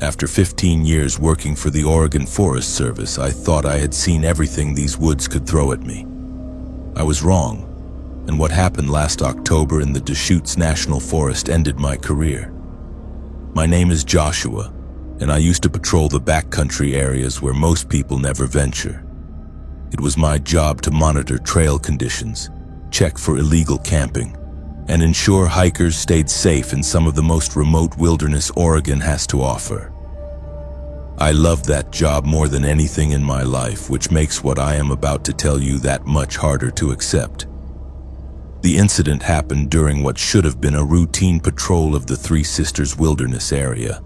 After 15 years working for the Oregon Forest Service, I thought I had seen everything these woods could throw at me. I was wrong, and what happened last October in the Deschutes National Forest ended my career. My name is Joshua, and I used to patrol the backcountry areas where most people never venture. It was my job to monitor trail conditions, check for illegal camping, and ensure hikers stayed safe in some of the most remote wilderness Oregon has to offer. I loved that job more than anything in my life, which makes what I am about to tell you that much harder to accept. The incident happened during what should have been a routine patrol of the Three Sisters Wilderness area.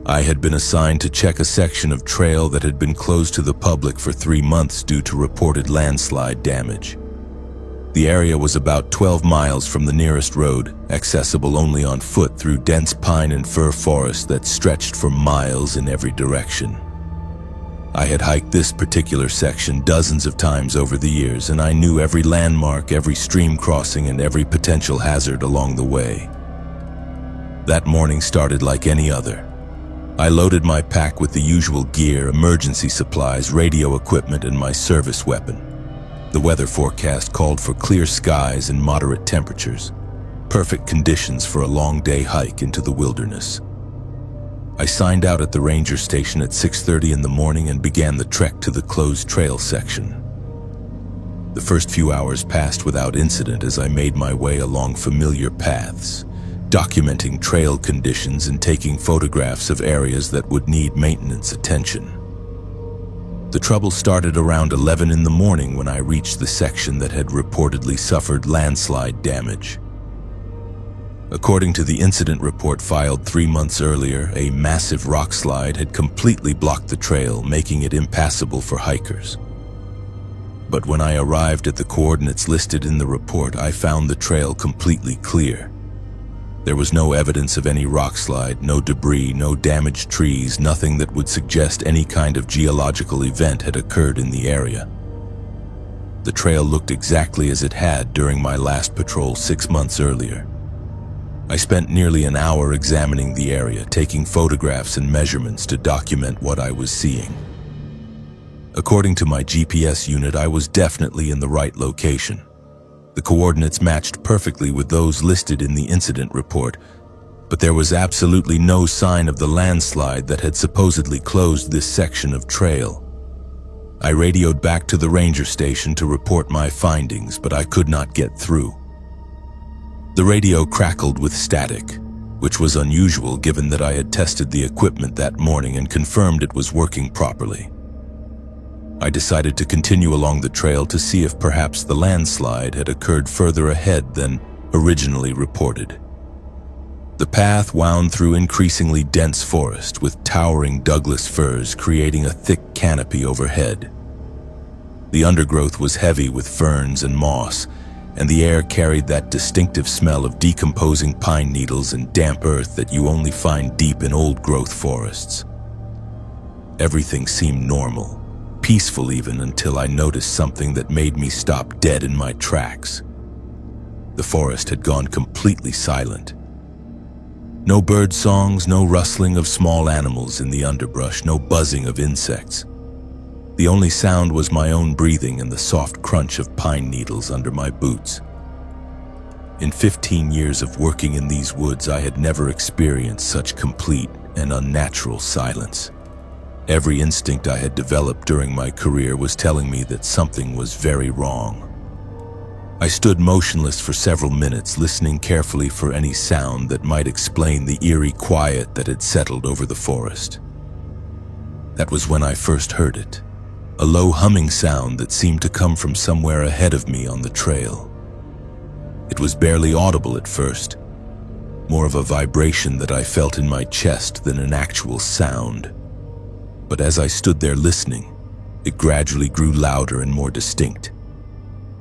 I had been assigned to check a section of trail that had been closed to the public for 3 months due to reported landslide damage. The area was about 12 miles from the nearest road, accessible only on foot through dense pine and fir forest that stretched for miles in every direction. I had hiked this particular section dozens of times over the years, and I knew every landmark, every stream crossing, and every potential hazard along the way. That morning started like any other. I loaded my pack with the usual gear, emergency supplies, radio equipment, and my service weapon. The weather forecast called for clear skies and moderate temperatures, perfect conditions for a long day hike into the wilderness. I signed out at the ranger station at 6:30 in the morning and began the trek to the closed trail section. The first few hours passed without incident as I made my way along familiar paths, documenting trail conditions and taking photographs of areas that would need maintenance attention. The trouble started around 11 in the morning when I reached the section that had reportedly suffered landslide damage. According to the incident report filed 3 months earlier, a massive rock slide had completely blocked the trail, making it impassable for hikers. But when I arrived at the coordinates listed in the report, I found the trail completely clear. There was no evidence of any rock slide, no debris, no damaged trees, nothing that would suggest any kind of geological event had occurred in the area. The trail looked exactly as it had during my last patrol 6 months earlier. I spent nearly an hour examining the area, taking photographs and measurements to document what I was seeing. According to my GPS unit, I was definitely in the right location. The coordinates matched perfectly with those listed in the incident report, but there was absolutely no sign of the landslide that had supposedly closed this section of trail. I radioed back to the ranger station to report my findings, but I could not get through. The radio crackled with static, which was unusual given that I had tested the equipment that morning and confirmed it was working properly. I decided to continue along the trail to see if perhaps the landslide had occurred further ahead than originally reported. The path wound through increasingly dense forest with towering Douglas firs creating a thick canopy overhead. The undergrowth was heavy with ferns and moss, and the air carried that distinctive smell of decomposing pine needles and damp earth that you only find deep in old-growth forests. Everything seemed normal, peaceful even, until I noticed something that made me stop dead in my tracks. The forest had gone completely silent. No bird songs, no rustling of small animals in the underbrush, no buzzing of insects. The only sound was my own breathing and the soft crunch of pine needles under my boots. In 15 years of working in these woods, I had never experienced such complete and unnatural silence. Every instinct I had developed during my career was telling me that something was very wrong. I stood motionless for several minutes, listening carefully for any sound that might explain the eerie quiet that had settled over the forest. That was when I first heard it, a low humming sound that seemed to come from somewhere ahead of me on the trail. It was barely audible at first, more of a vibration that I felt in my chest than an actual sound. But as I stood there listening, it gradually grew louder and more distinct.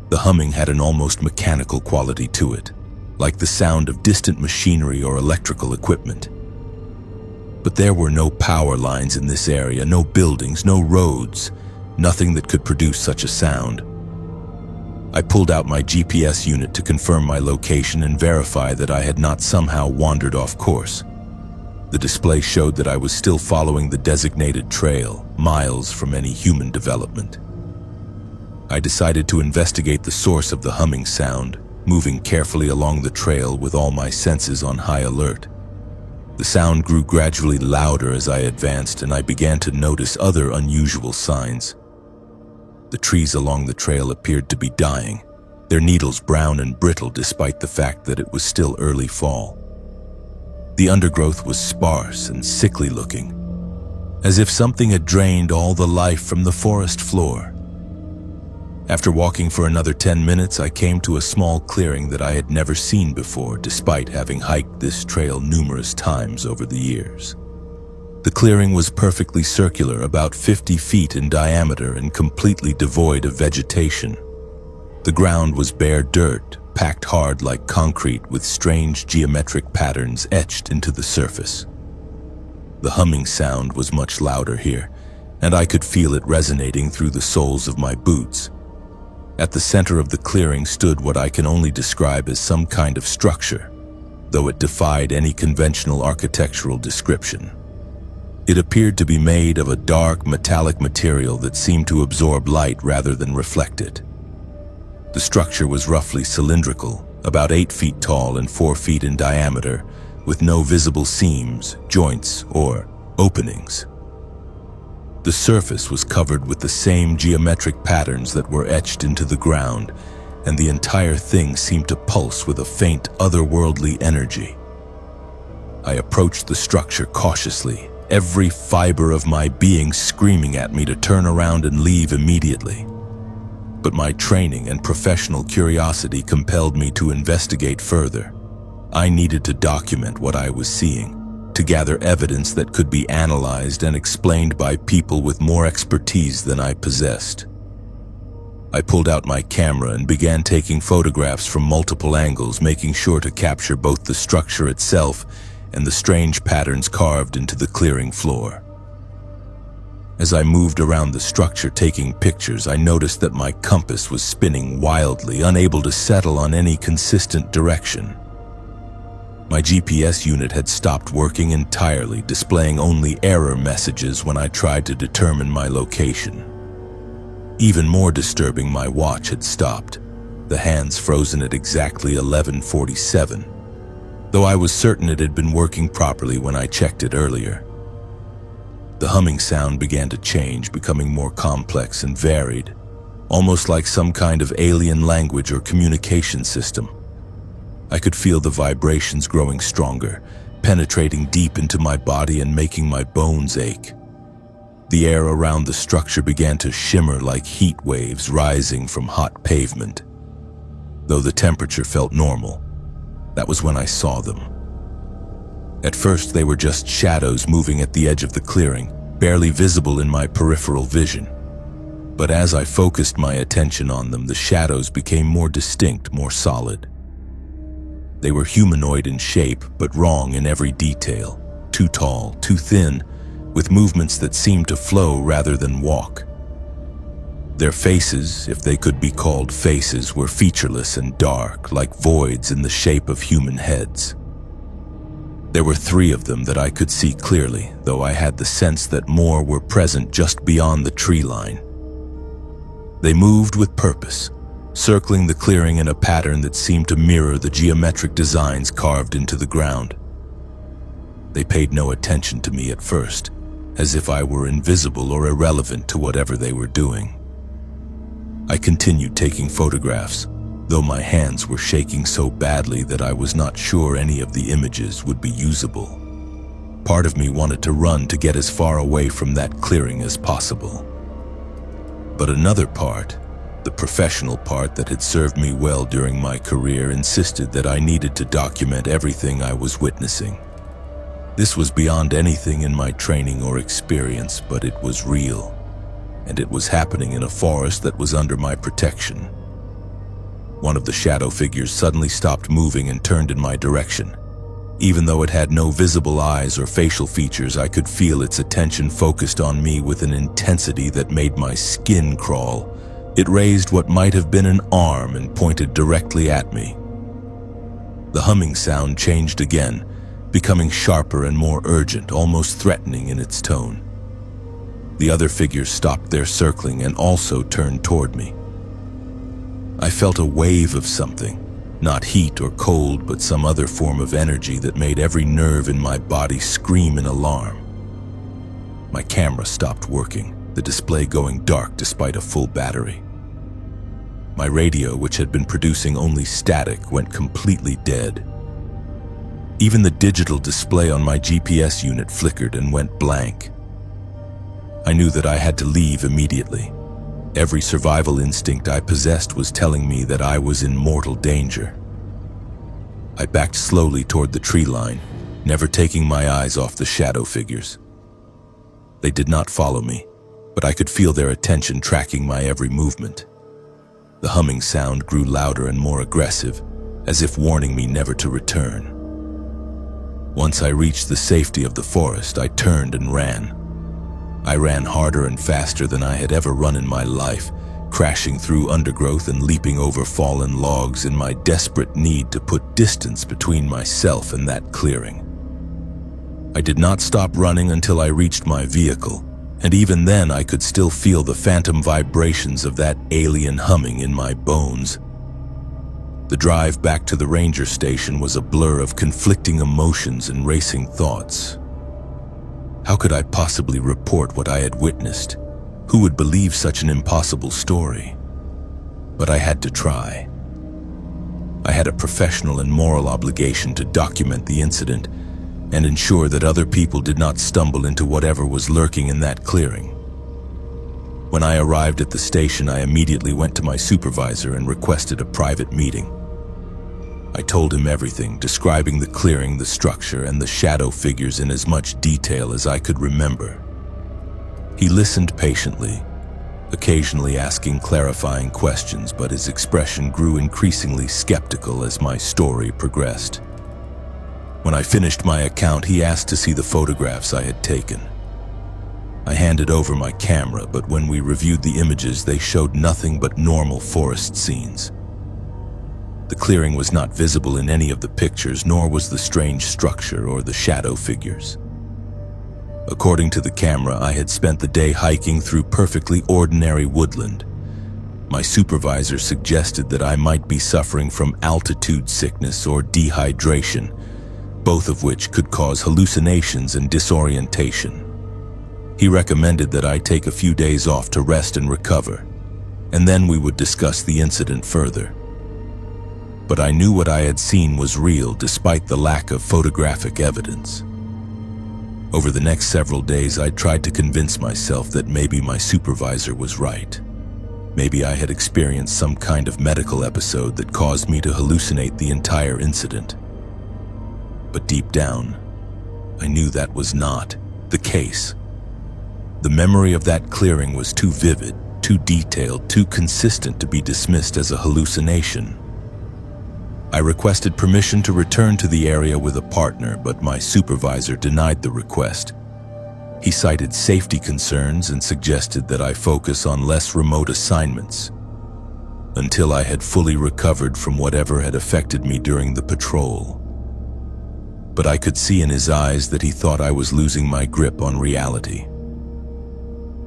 The humming had an almost mechanical quality to it, like the sound of distant machinery or electrical equipment. But there were no power lines in this area, no buildings, no roads, nothing that could produce such a sound. I pulled out my GPS unit to confirm my location and verify that I had not somehow wandered off course. The display showed that I was still following the designated trail, miles from any human development. I decided to investigate the source of the humming sound, moving carefully along the trail with all my senses on high alert. The sound grew gradually louder as I advanced, and I began to notice other unusual signs. The trees along the trail appeared to be dying, their needles brown and brittle despite the fact that it was still early fall. The undergrowth was sparse and sickly looking, as if something had drained all the life from the forest floor. After walking for another 10 minutes, I came to a small clearing that I had never seen before, despite having hiked this trail numerous times over the years. The clearing was perfectly circular, about 50 feet in diameter and completely devoid of vegetation. The ground was bare dirt, packed hard like concrete with strange geometric patterns etched into the surface. The humming sound was much louder here, and I could feel it resonating through the soles of my boots. At the center of the clearing stood what I can only describe as some kind of structure, though it defied any conventional architectural description. It appeared to be made of a dark metallic material that seemed to absorb light rather than reflect it. The structure was roughly cylindrical, about 8 feet tall and 4 feet in diameter, with no visible seams, joints, or openings. The surface was covered with the same geometric patterns that were etched into the ground, and the entire thing seemed to pulse with a faint, otherworldly energy. I approached the structure cautiously, every fiber of my being screaming at me to turn around and leave immediately. But my training and professional curiosity compelled me to investigate further. I needed to document what I was seeing, to gather evidence that could be analyzed and explained by people with more expertise than I possessed. I pulled out my camera and began taking photographs from multiple angles, making sure to capture both the structure itself and the strange patterns carved into the clearing floor. As I moved around the structure taking pictures, I noticed that my compass was spinning wildly, unable to settle on any consistent direction. My GPS unit had stopped working entirely, displaying only error messages when I tried to determine my location. Even more disturbing, my watch had stopped, the hands frozen at exactly 11:47, though I was certain it had been working properly when I checked it earlier. The humming sound began to change, becoming more complex and varied, almost like some kind of alien language or communication system. I could feel the vibrations growing stronger, penetrating deep into my body and making my bones ache. The air around the structure began to shimmer like heat waves rising from hot pavement. Though the temperature felt normal, that was when I saw them. At first, they were just shadows moving at the edge of the clearing, barely visible in my peripheral vision. But as I focused my attention on them, the shadows became more distinct, more solid. They were humanoid in shape, but wrong in every detail. Too tall, too thin, with movements that seemed to flow rather than walk. Their faces, if they could be called faces, were featureless and dark, like voids in the shape of human heads. There were 3 of them that I could see clearly, though I had the sense that more were present just beyond the tree line. They moved with purpose, circling the clearing in a pattern that seemed to mirror the geometric designs carved into the ground. They paid no attention to me at first, as if I were invisible or irrelevant to whatever they were doing. I continued taking photographs, though my hands were shaking so badly that I was not sure any of the images would be usable. Part of me wanted to run to get as far away from that clearing as possible. But another part, the professional part that had served me well during my career, insisted that I needed to document everything I was witnessing. This was beyond anything in my training or experience, but it was real, and it was happening in a forest that was under my protection. One of the shadow figures suddenly stopped moving and turned in my direction. Even though it had no visible eyes or facial features, I could feel its attention focused on me with an intensity that made my skin crawl. It raised what might have been an arm and pointed directly at me. The humming sound changed again, becoming sharper and more urgent, almost threatening in its tone. The other figures stopped their circling and also turned toward me. I felt a wave of something, not heat or cold, but some other form of energy that made every nerve in my body scream in alarm. My camera stopped working, the display going dark despite a full battery. My radio, which had been producing only static, went completely dead. Even the digital display on my GPS unit flickered and went blank. I knew that I had to leave immediately. Every survival instinct I possessed was telling me that I was in mortal danger. I backed slowly toward the tree line, never taking my eyes off the shadow figures. They did not follow me, but I could feel their attention tracking my every movement. The humming sound grew louder and more aggressive, as if warning me never to return. Once I reached the safety of the forest, I turned and ran. I ran harder and faster than I had ever run in my life, crashing through undergrowth and leaping over fallen logs in my desperate need to put distance between myself and that clearing. I did not stop running until I reached my vehicle, and even then I could still feel the phantom vibrations of that alien humming in my bones. The drive back to the ranger station was a blur of conflicting emotions and racing thoughts. How could I possibly report what I had witnessed? Who would believe such an impossible story? But I had to try. I had a professional and moral obligation to document the incident and ensure that other people did not stumble into whatever was lurking in that clearing. When I arrived at the station, I immediately went to my supervisor and requested a private meeting. I told him everything, describing the clearing, the structure, and the shadow figures in as much detail as I could remember. He listened patiently, occasionally asking clarifying questions, but his expression grew increasingly skeptical as my story progressed. When I finished my account, he asked to see the photographs I had taken. I handed over my camera, but when we reviewed the images, they showed nothing but normal forest scenes. The clearing was not visible in any of the pictures, nor was the strange structure or the shadow figures. According to the camera, I had spent the day hiking through perfectly ordinary woodland. My supervisor suggested that I might be suffering from altitude sickness or dehydration, both of which could cause hallucinations and disorientation. He recommended that I take a few days off to rest and recover, and then we would discuss the incident further. But I knew what I had seen was real despite the lack of photographic evidence. Over the next several days, I tried to convince myself that maybe my supervisor was right. Maybe I had experienced some kind of medical episode that caused me to hallucinate the entire incident. But deep down, I knew that was not the case. The memory of that clearing was too vivid, too detailed, too consistent to be dismissed as a hallucination. I requested permission to return to the area with a partner, but my supervisor denied the request. He cited safety concerns and suggested that I focus on less remote assignments until I had fully recovered from whatever had affected me during the patrol. But I could see in his eyes that he thought I was losing my grip on reality.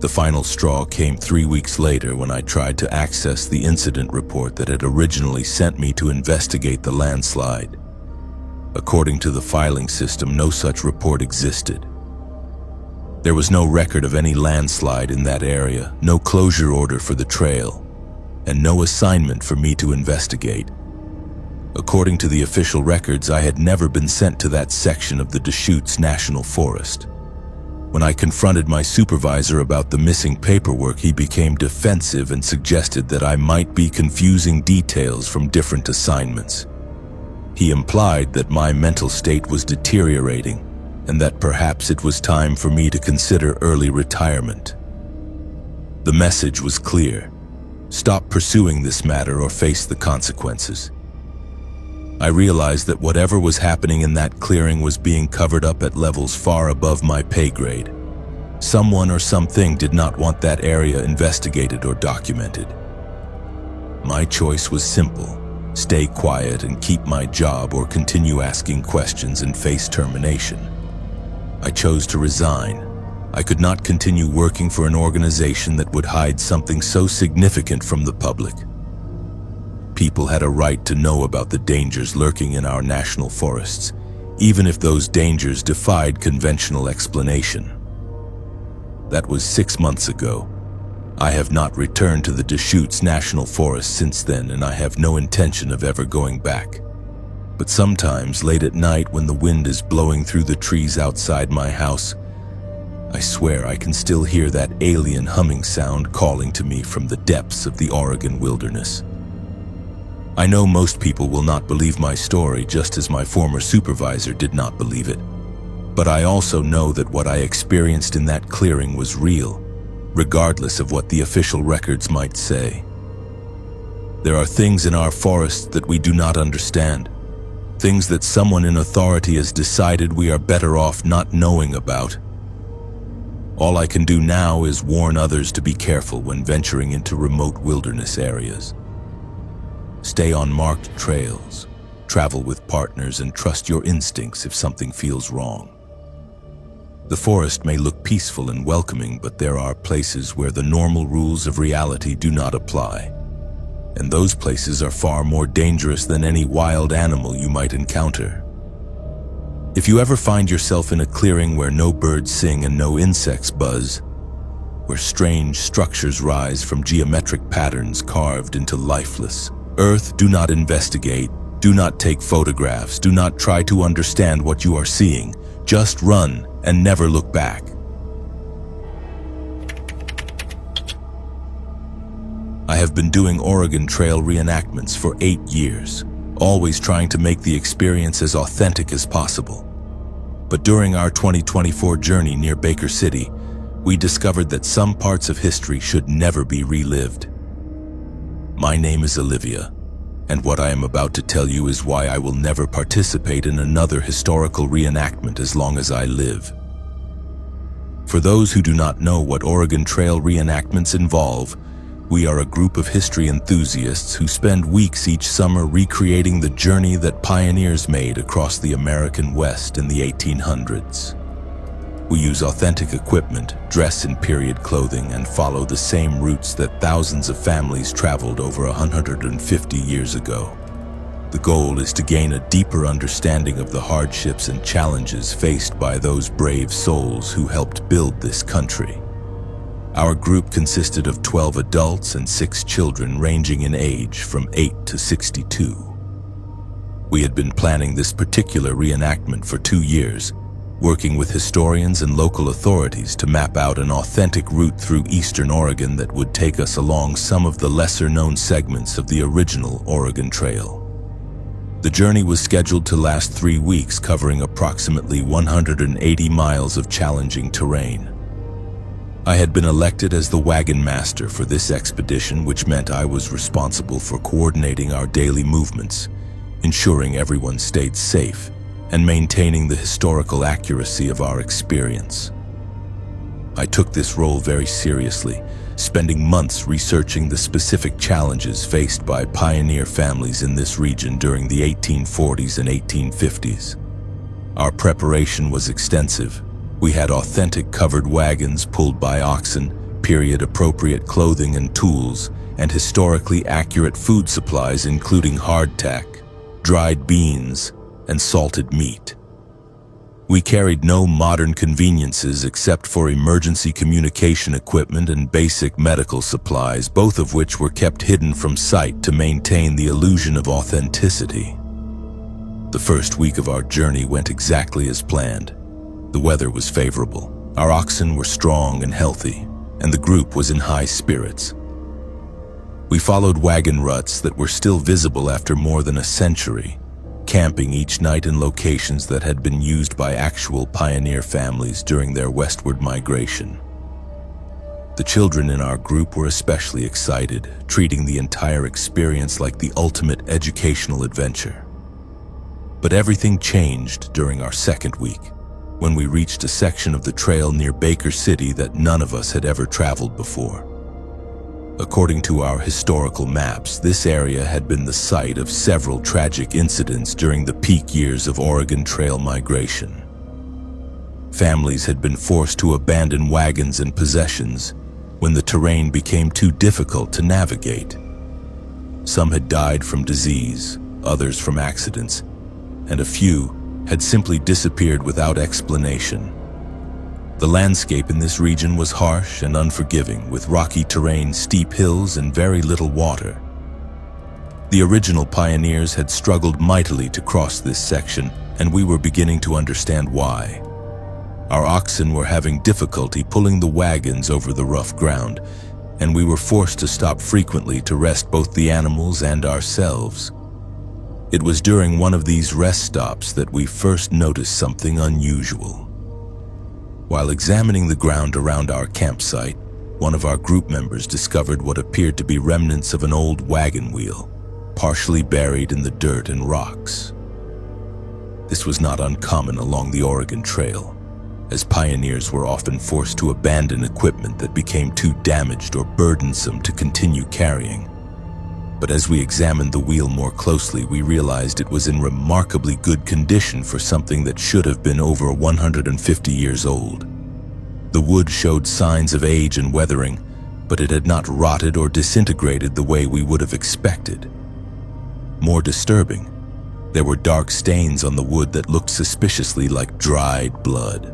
The final straw came 3 weeks later when I tried to access the incident report that had originally sent me to investigate the landslide. According to the filing system, no such report existed. There was no record of any landslide in that area, no closure order for the trail, and no assignment for me to investigate. According to the official records, I had never been sent to that section of the Deschutes National Forest. When I confronted my supervisor about the missing paperwork, he became defensive and suggested that I might be confusing details from different assignments. He implied that my mental state was deteriorating and that perhaps it was time for me to consider early retirement. The message was clear: stop pursuing this matter or face the consequences. I realized that whatever was happening in that clearing was being covered up at levels far above my pay grade. Someone or something did not want that area investigated or documented. My choice was simple: stay quiet and keep my job, or continue asking questions and face termination. I chose to resign. I could not continue working for an organization that would hide something so significant from the public. People had a right to know about the dangers lurking in our national forests, even if those dangers defied conventional explanation. That was 6 months ago. I have not returned to the Deschutes National Forest since then, and I have no intention of ever going back. But sometimes, late at night when the wind is blowing through the trees outside my house, I swear I can still hear that alien humming sound calling to me from the depths of the Oregon wilderness. I know most people will not believe my story, just as my former supervisor did not believe it. But I also know that what I experienced in that clearing was real, regardless of what the official records might say. There are things in our forests that we do not understand, things that someone in authority has decided we are better off not knowing about. All I can do now is warn others to be careful when venturing into remote wilderness areas. Stay on marked trails, travel with partners, and trust your instincts if something feels wrong. The forest may look peaceful and welcoming, but there are places where the normal rules of reality do not apply. And those places are far more dangerous than any wild animal you might encounter. If you ever find yourself in a clearing where no birds sing and no insects buzz, where strange structures rise from geometric patterns carved into lifeless earth, do not investigate, do not take photographs, do not try to understand what you are seeing. Just run and never look back. I have been doing Oregon Trail reenactments for 8 years, always trying to make the experience as authentic as possible. But during our 2024 journey near Baker City, we discovered that some parts of history should never be relived. My name is Olivia, and what I am about to tell you is why I will never participate in another historical reenactment as long as I live. For those who do not know what Oregon Trail reenactments involve, we are a group of history enthusiasts who spend weeks each summer recreating the journey that pioneers made across the American West in the 1800s. We use authentic equipment, dress in period clothing, and follow the same routes that thousands of families traveled over 150 years ago. The goal is to gain a deeper understanding of the hardships and challenges faced by those brave souls who helped build this country. Our group consisted of 12 adults and 6 children ranging in age from 8 to 62. We had been planning this particular reenactment for 2 years, working with historians and local authorities to map out an authentic route through eastern Oregon that would take us along some of the lesser-known segments of the original Oregon Trail. The journey was scheduled to last 3 weeks, covering approximately 180 miles of challenging terrain. I had been elected as the wagon master for this expedition, which meant I was responsible for coordinating our daily movements, ensuring everyone stayed safe, and maintaining the historical accuracy of our experience. I took this role very seriously, spending months researching the specific challenges faced by pioneer families in this region during the 1840s and 1850s. Our preparation was extensive. We had authentic covered wagons pulled by oxen, period-appropriate clothing and tools, and historically accurate food supplies including hardtack, dried beans, and salted meat. We carried no modern conveniences except for emergency communication equipment and basic medical supplies, both of which were kept hidden from sight to maintain the illusion of authenticity. The first week of our journey went exactly as planned. The weather was favorable, our oxen were strong and healthy, and the group was in high spirits. We followed wagon ruts that were still visible after more than a century, camping each night in locations that had been used by actual pioneer families during their westward migration. The children in our group were especially excited, treating the entire experience like the ultimate educational adventure. But everything changed during our second week, when we reached a section of the trail near Baker City that none of us had ever traveled before. According to our historical maps, this area had been the site of several tragic incidents during the peak years of Oregon Trail migration. Families had been forced to abandon wagons and possessions when the terrain became too difficult to navigate. Some had died from disease, others from accidents, and a few had simply disappeared without explanation. The landscape in this region was harsh and unforgiving, with rocky terrain, steep hills, and very little water. The original pioneers had struggled mightily to cross this section, and we were beginning to understand why. Our oxen were having difficulty pulling the wagons over the rough ground, and we were forced to stop frequently to rest both the animals and ourselves. It was during one of these rest stops that we first noticed something unusual. While examining the ground around our campsite, one of our group members discovered what appeared to be remnants of an old wagon wheel, partially buried in the dirt and rocks. This was not uncommon along the Oregon Trail, as pioneers were often forced to abandon equipment that became too damaged or burdensome to continue carrying. But as we examined the wheel more closely, we realized it was in remarkably good condition for something that should have been over 150 years old. The wood showed signs of age and weathering, but it had not rotted or disintegrated the way we would have expected. More disturbing, there were dark stains on the wood that looked suspiciously like dried blood.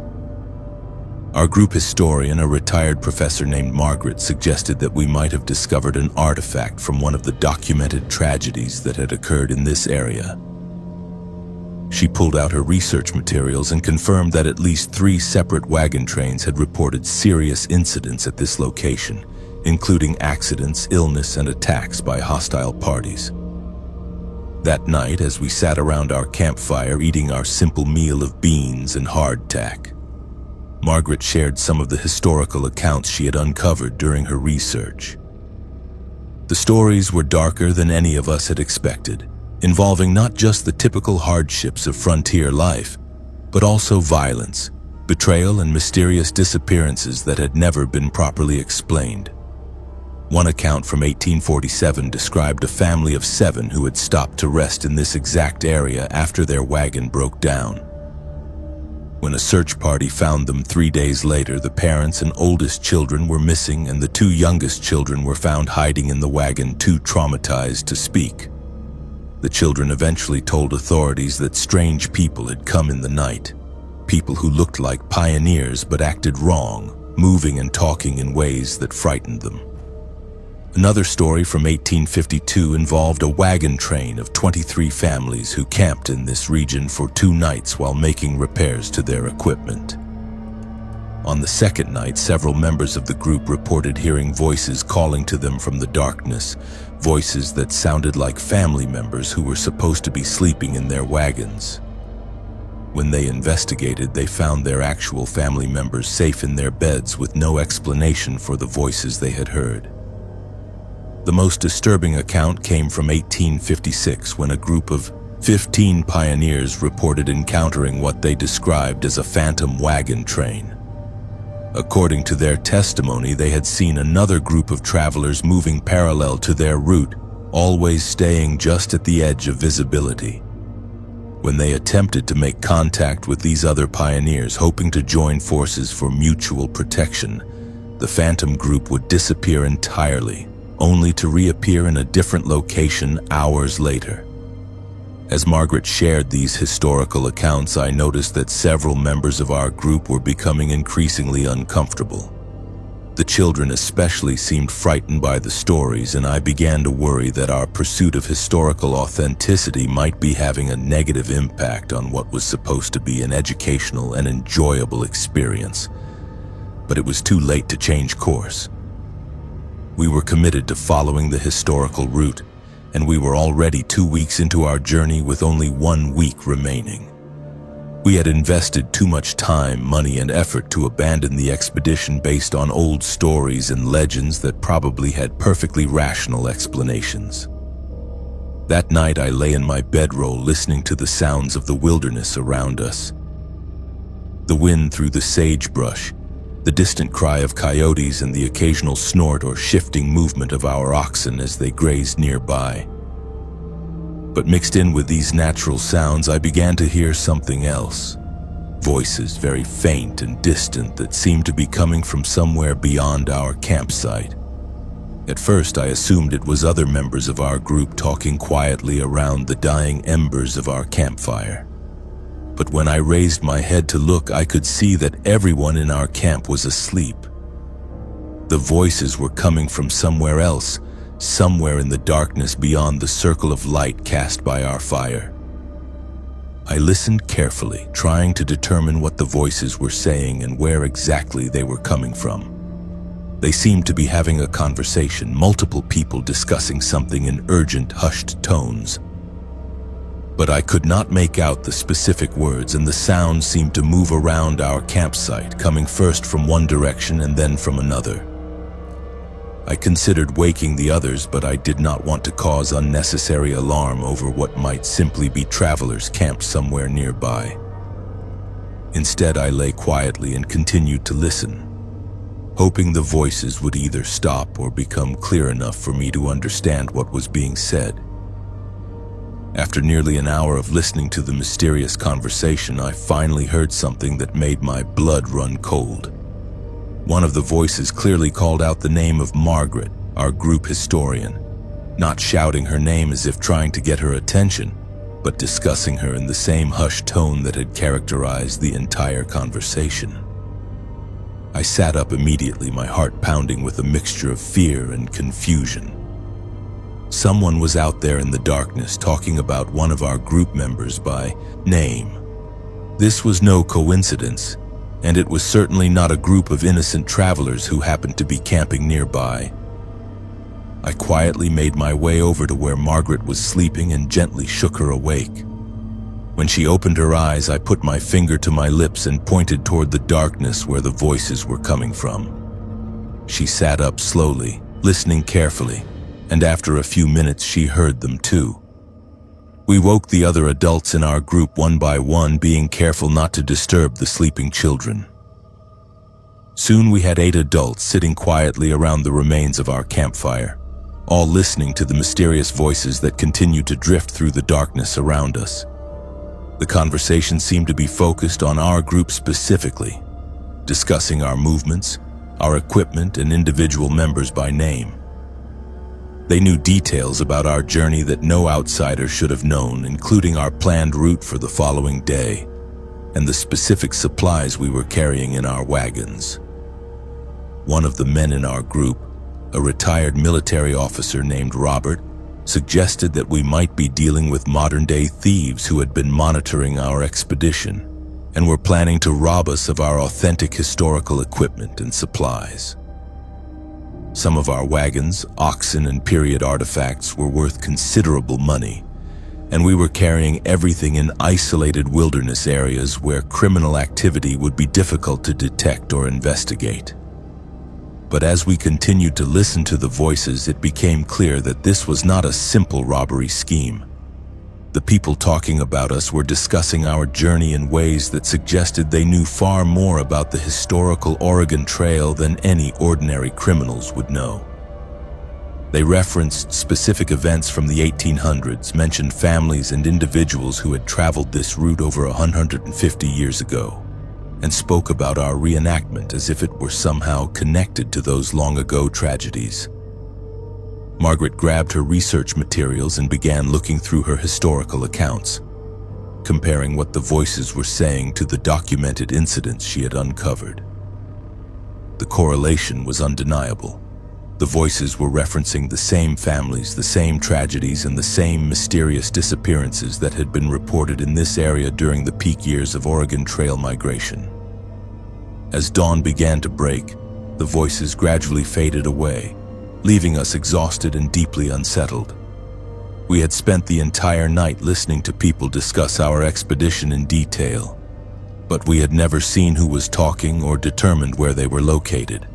Our group historian, a retired professor named Margaret, suggested that we might have discovered an artifact from one of the documented tragedies that had occurred in this area. She pulled out her research materials and confirmed that at least 3 separate wagon trains had reported serious incidents at this location, including accidents, illness, and attacks by hostile parties. That night, as we sat around our campfire eating our simple meal of beans and hardtack, Margaret shared some of the historical accounts she had uncovered during her research. The stories were darker than any of us had expected, involving not just the typical hardships of frontier life, but also violence, betrayal, and mysterious disappearances that had never been properly explained. One account from 1847 described a family of 7 who had stopped to rest in this exact area after their wagon broke down. When a search party found them 3 days later, the parents and oldest children were missing, and the 2 youngest children were found hiding in the wagon, too traumatized to speak. The children eventually told authorities that strange people had come in the night, people who looked like pioneers but acted wrong, moving and talking in ways that frightened them. Another story from 1852 involved a wagon train of 23 families who camped in this region for 2 nights while making repairs to their equipment. On the second night, several members of the group reported hearing voices calling to them from the darkness, voices that sounded like family members who were supposed to be sleeping in their wagons. When they investigated, they found their actual family members safe in their beds with no explanation for the voices they had heard. The most disturbing account came from 1856, when a group of 15 pioneers reported encountering what they described as a phantom wagon train. According to their testimony, they had seen another group of travelers moving parallel to their route, always staying just at the edge of visibility. When they attempted to make contact with these other pioneers, hoping to join forces for mutual protection, the phantom group would disappear entirely, only to reappear in a different location hours later. As Margaret shared these historical accounts, I noticed that several members of our group were becoming increasingly uncomfortable. The children especially seemed frightened by the stories, and I began to worry that our pursuit of historical authenticity might be having a negative impact on what was supposed to be an educational and enjoyable experience. But it was too late to change course. We were committed to following the historical route, and we were already 2 weeks into our journey with only 1 week remaining. We had invested too much time, money, and effort to abandon the expedition based on old stories and legends that probably had perfectly rational explanations. That night, I lay in my bedroll listening to the sounds of the wilderness around us. The wind through the sagebrush, the distant cry of coyotes and the occasional snort or shifting movement of our oxen as they grazed nearby. But mixed in with these natural sounds, I began to hear something else. Voices very faint and distant that seemed to be coming from somewhere beyond our campsite. At first, I assumed it was other members of our group talking quietly around the dying embers of our campfire. But when I raised my head to look, I could see that everyone in our camp was asleep. The voices were coming from somewhere else, somewhere in the darkness beyond the circle of light cast by our fire. I listened carefully, trying to determine what the voices were saying and where exactly they were coming from. They seemed to be having a conversation, multiple people discussing something in urgent, hushed tones. But I could not make out the specific words, and the sound seemed to move around our campsite, coming first from one direction and then from another. I considered waking the others, but I did not want to cause unnecessary alarm over what might simply be travelers camped somewhere nearby. Instead, I lay quietly and continued to listen, hoping the voices would either stop or become clear enough for me to understand what was being said. After nearly an hour of listening to the mysterious conversation, I finally heard something that made my blood run cold. One of the voices clearly called out the name of Margaret, our group historian, not shouting her name as if trying to get her attention, but discussing her in the same hushed tone that had characterized the entire conversation. I sat up immediately, my heart pounding with a mixture of fear and confusion. Someone was out there in the darkness talking about one of our group members by name. This was no coincidence, and it was certainly not a group of innocent travelers who happened to be camping nearby. I quietly made my way over to where Margaret was sleeping and gently shook her awake. When she opened her eyes, I put my finger to my lips and pointed toward the darkness where the voices were coming from. She sat up slowly, listening carefully, and after a few minutes she heard them too. We woke the other adults in our group one by one, being careful not to disturb the sleeping children. Soon we had 8 adults sitting quietly around the remains of our campfire, all listening to the mysterious voices that continued to drift through the darkness around us. The conversation seemed to be focused on our group specifically, discussing our movements, our equipment, and individual members by name. They knew details about our journey that no outsider should have known, including our planned route for the following day and the specific supplies we were carrying in our wagons. One of the men in our group, a retired military officer named Robert, suggested that we might be dealing with modern-day thieves who had been monitoring our expedition and were planning to rob us of our authentic historical equipment and supplies. Some of our wagons, oxen, and period artifacts were worth considerable money, and we were carrying everything in isolated wilderness areas where criminal activity would be difficult to detect or investigate. But as we continued to listen to the voices, it became clear that this was not a simple robbery scheme. The people talking about us were discussing our journey in ways that suggested they knew far more about the historical Oregon Trail than any ordinary criminals would know. They referenced specific events from the 1800s, mentioned families and individuals who had traveled this route over 150 years ago, and spoke about our reenactment as if it were somehow connected to those long-ago tragedies. Margaret grabbed her research materials and began looking through her historical accounts, comparing what the voices were saying to the documented incidents she had uncovered. The correlation was undeniable. The voices were referencing the same families, the same tragedies, and the same mysterious disappearances that had been reported in this area during the peak years of Oregon Trail migration. As dawn began to break, the voices gradually faded away, leaving us exhausted and deeply unsettled. We had spent the entire night listening to people discuss our expedition in detail, but we had never seen who was talking or determined where they were located.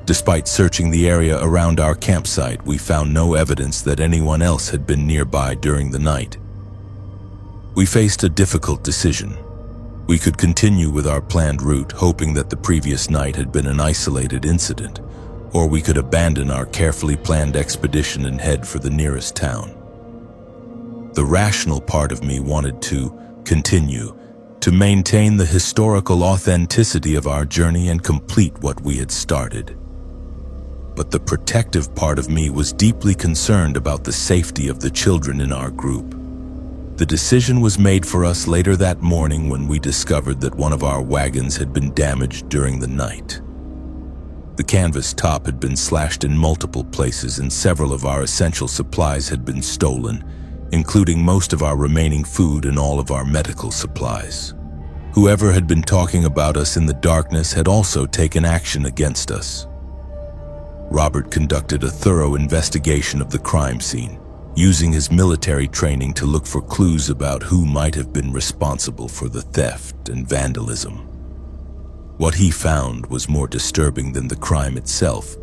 Despite searching the area around our campsite, we found no evidence that anyone else had been nearby during the night. We faced a difficult decision: We could continue with our planned route, hoping that the previous night had been an isolated incident, or we could abandon our carefully planned expedition and head for the nearest town. The rational part of me wanted to continue, to maintain the historical authenticity of our journey and complete what we had started. But the protective part of me was deeply concerned about the safety of the children in our group. The decision was made for us later that morning when we discovered that one of our wagons had been damaged during the night. The canvas top had been slashed in multiple places and several of our essential supplies had been stolen, including most of our remaining food and all of our medical supplies. Whoever had been talking about us in the darkness had also taken action against us. Robert conducted a thorough investigation of the crime scene, using his military training to look for clues about who might have been responsible for the theft and vandalism. What he found was more disturbing than the crime itself.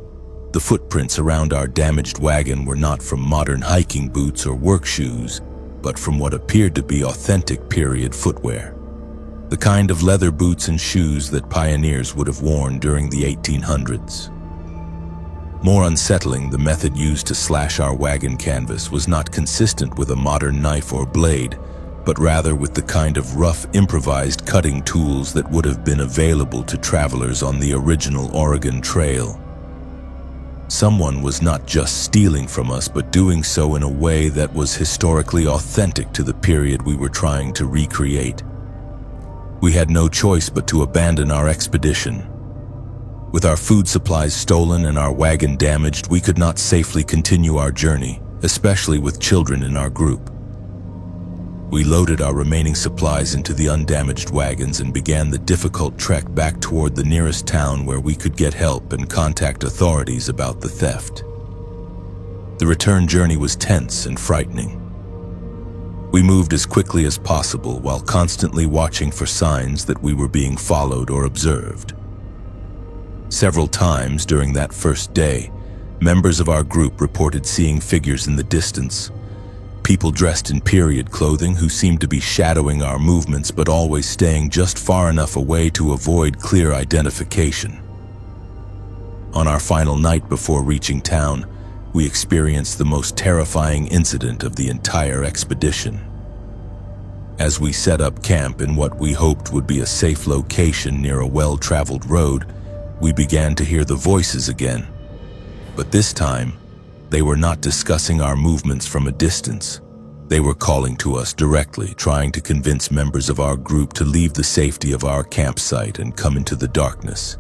The footprints around our damaged wagon were not from modern hiking boots or work shoes, but from what appeared to be authentic period footwear. The kind of leather boots and shoes that pioneers would have worn during the 1800s. More unsettling, the method used to slash our wagon canvas was not consistent with a modern knife or blade, but rather with the kind of rough, improvised cutting tools that would have been available to travelers on the original Oregon Trail. Someone was not just stealing from us, but doing so in a way that was historically authentic to the period we were trying to recreate. We had no choice but to abandon our expedition. With our food supplies stolen and our wagon damaged, we could not safely continue our journey, especially with children in our group. We loaded our remaining supplies into the undamaged wagons and began the difficult trek back toward the nearest town where we could get help and contact authorities about the theft. The return journey was tense and frightening. We moved as quickly as possible while constantly watching for signs that we were being followed or observed. Several times during that first day, members of our group reported seeing figures in the distance, people dressed in period clothing who seemed to be shadowing our movements but always staying just far enough away to avoid clear identification. On our final night before reaching town, we experienced the most terrifying incident of the entire expedition. As we set up camp in what we hoped would be a safe location near a well-traveled road, we began to hear the voices again. But this time, they were not discussing our movements from a distance. They were calling to us directly, trying to convince members of our group to leave the safety of our campsite and come into the darkness.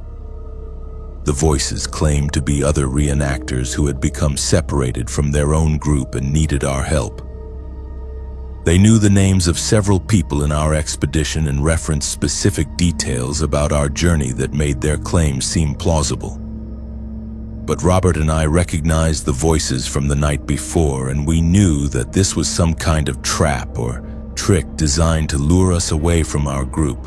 The voices claimed to be other reenactors who had become separated from their own group and needed our help. They knew the names of several people in our expedition and referenced specific details about our journey that made their claims seem plausible. But Robert and I recognized the voices from the night before, and we knew that this was some kind of trap or trick designed to lure us away from our group.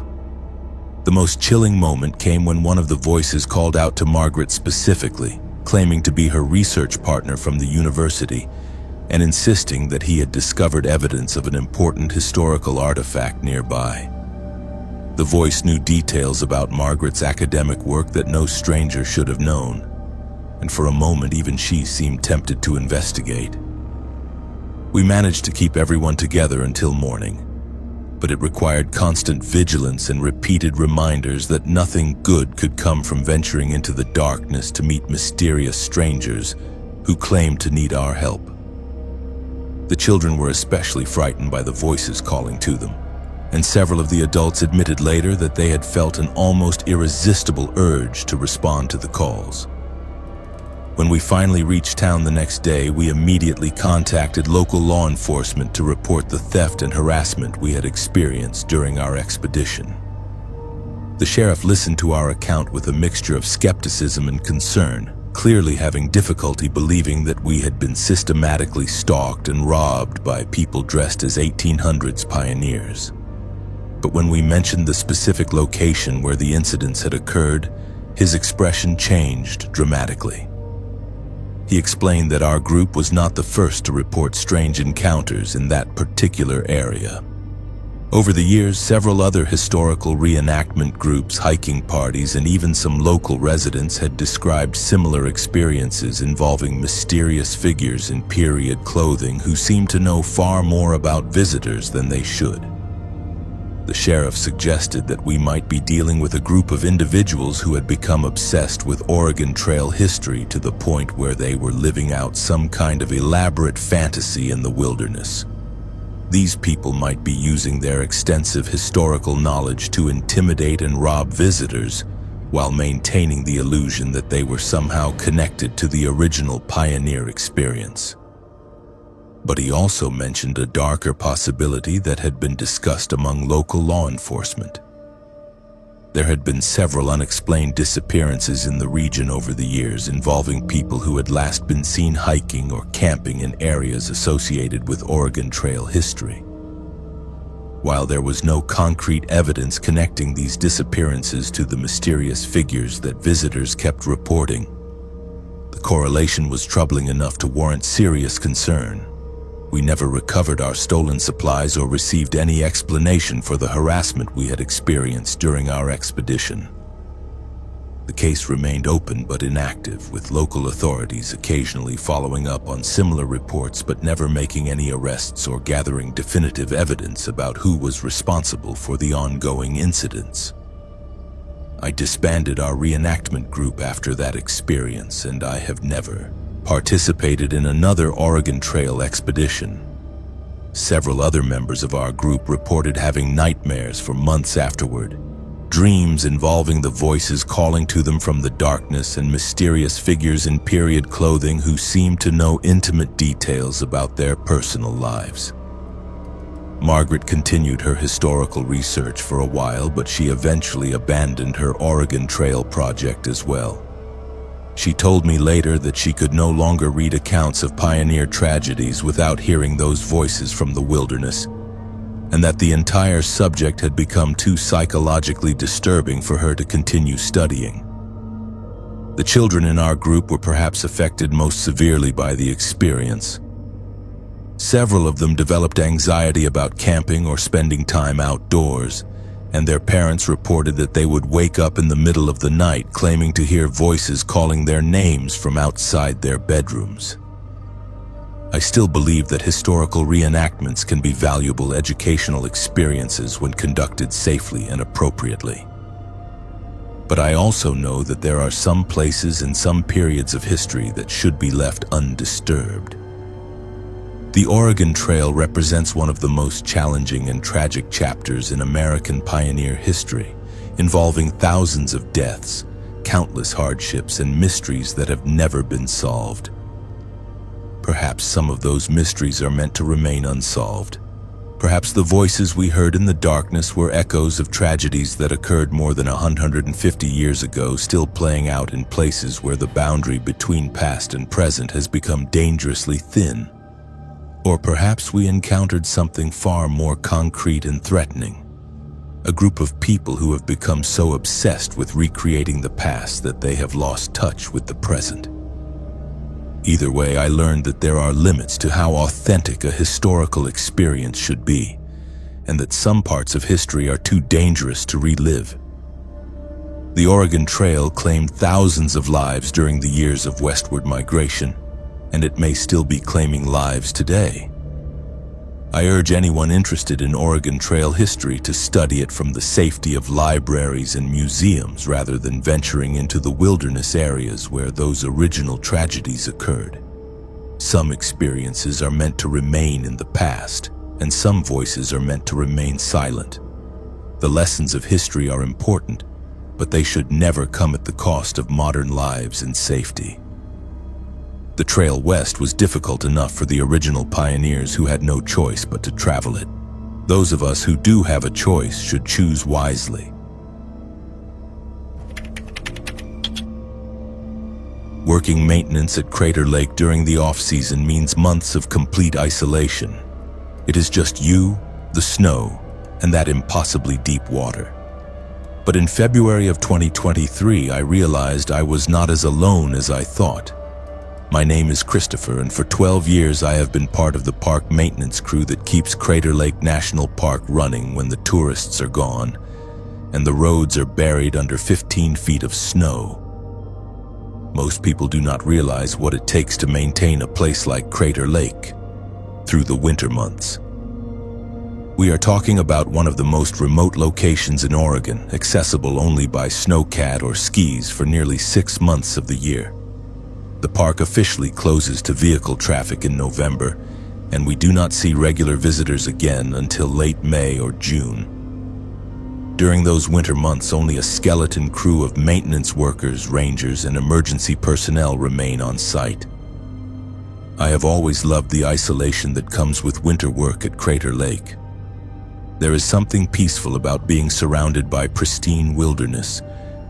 The most chilling moment came when one of the voices called out to Margaret specifically, claiming to be her research partner from the university, and insisting that he had discovered evidence of an important historical artifact nearby. The voice knew details about Margaret's academic work that no stranger should have known, and for a moment even she seemed tempted to investigate. We managed to keep everyone together until morning, but it required constant vigilance and repeated reminders that nothing good could come from venturing into the darkness to meet mysterious strangers who claimed to need our help. The children were especially frightened by the voices calling to them, and several of the adults admitted later that they had felt an almost irresistible urge to respond to the calls. When we finally reached town the next day, we immediately contacted local law enforcement to report the theft and harassment we had experienced during our expedition. The sheriff listened to our account with a mixture of skepticism and concern, clearly having difficulty believing that we had been systematically stalked and robbed by people dressed as 1800s pioneers. But when we mentioned the specific location where the incidents had occurred, his expression changed dramatically. He explained that our group was not the first to report strange encounters in that particular area. Over the years, several other historical reenactment groups, hiking parties, and even some local residents had described similar experiences involving mysterious figures in period clothing who seemed to know far more about visitors than they should. The sheriff suggested that we might be dealing with a group of individuals who had become obsessed with Oregon Trail history to the point where they were living out some kind of elaborate fantasy in the wilderness. These people might be using their extensive historical knowledge to intimidate and rob visitors while maintaining the illusion that they were somehow connected to the original pioneer experience. But he also mentioned a darker possibility that had been discussed among local law enforcement. There had been several unexplained disappearances in the region over the years involving people who had last been seen hiking or camping in areas associated with Oregon Trail history. While there was no concrete evidence connecting these disappearances to the mysterious figures that visitors kept reporting, the correlation was troubling enough to warrant serious concern. We never recovered our stolen supplies or received any explanation for the harassment we had experienced during our expedition. The case remained open but inactive, with local authorities occasionally following up on similar reports but never making any arrests or gathering definitive evidence about who was responsible for the ongoing incidents. I disbanded our reenactment group after that experience, and I have never participated in another Oregon Trail expedition. Several other members of our group reported having nightmares for months afterward, dreams involving the voices calling to them from the darkness and mysterious figures in period clothing who seemed to know intimate details about their personal lives. Margaret continued her historical research for a while, but she eventually abandoned her Oregon Trail project as well. She told me later that she could no longer read accounts of pioneer tragedies without hearing those voices from the wilderness, and that the entire subject had become too psychologically disturbing for her to continue studying. The children in our group were perhaps affected most severely by the experience. Several of them developed anxiety about camping or spending time outdoors, and their parents reported that they would wake up in the middle of the night claiming to hear voices calling their names from outside their bedrooms. I still believe that historical reenactments can be valuable educational experiences when conducted safely and appropriately. But I also know that there are some places and some periods of history that should be left undisturbed. The Oregon Trail represents one of the most challenging and tragic chapters in American pioneer history, involving thousands of deaths, countless hardships, and mysteries that have never been solved. Perhaps some of those mysteries are meant to remain unsolved. Perhaps the voices we heard in the darkness were echoes of tragedies that occurred more than 150 years ago, still playing out in places where the boundary between past and present has become dangerously thin. Or perhaps we encountered something far more concrete and threatening. A group of people who have become so obsessed with recreating the past that they have lost touch with the present. Either way, I learned that there are limits to how authentic a historical experience should be, and that some parts of history are too dangerous to relive. The Oregon Trail claimed thousands of lives during the years of westward migration, and it may still be claiming lives today. I urge anyone interested in Oregon Trail history to study it from the safety of libraries and museums rather than venturing into the wilderness areas where those original tragedies occurred. Some experiences are meant to remain in the past, and some voices are meant to remain silent. The lessons of history are important, but they should never come at the cost of modern lives and safety. The trail west was difficult enough for the original pioneers who had no choice but to travel it. Those of us who do have a choice should choose wisely. Working maintenance at Crater Lake during the off-season means months of complete isolation. It is just you, the snow, and that impossibly deep water. But in February of 2023, I realized I was not as alone as I thought. My name is Christopher, and for 12 years I have been part of the park maintenance crew that keeps Crater Lake National Park running when the tourists are gone and the roads are buried under 15 feet of snow. Most people do not realize what it takes to maintain a place like Crater Lake through the winter months. We are talking about one of the most remote locations in Oregon, accessible only by snowcat or skis for nearly 6 months of the year. The park officially closes to vehicle traffic in November, and we do not see regular visitors again until late May or June. During those winter months, only a skeleton crew of maintenance workers, rangers, and emergency personnel remain on site. I have always loved the isolation that comes with winter work at Crater Lake. There is something peaceful about being surrounded by pristine wilderness,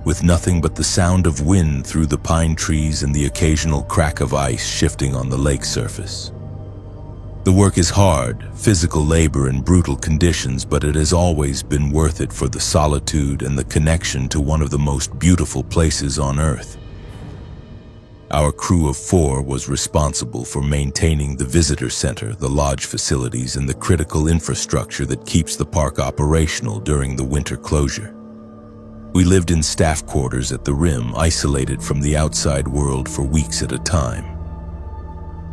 with nothing but the sound of wind through the pine trees and the occasional crack of ice shifting on the lake surface. The work is hard, physical labor in brutal conditions, but it has always been worth it for the solitude and the connection to one of the most beautiful places on Earth. Our crew of 4 was responsible for maintaining the visitor center, the lodge facilities, and the critical infrastructure that keeps the park operational during the winter closure. We lived in staff quarters at the rim, isolated from the outside world for weeks at a time.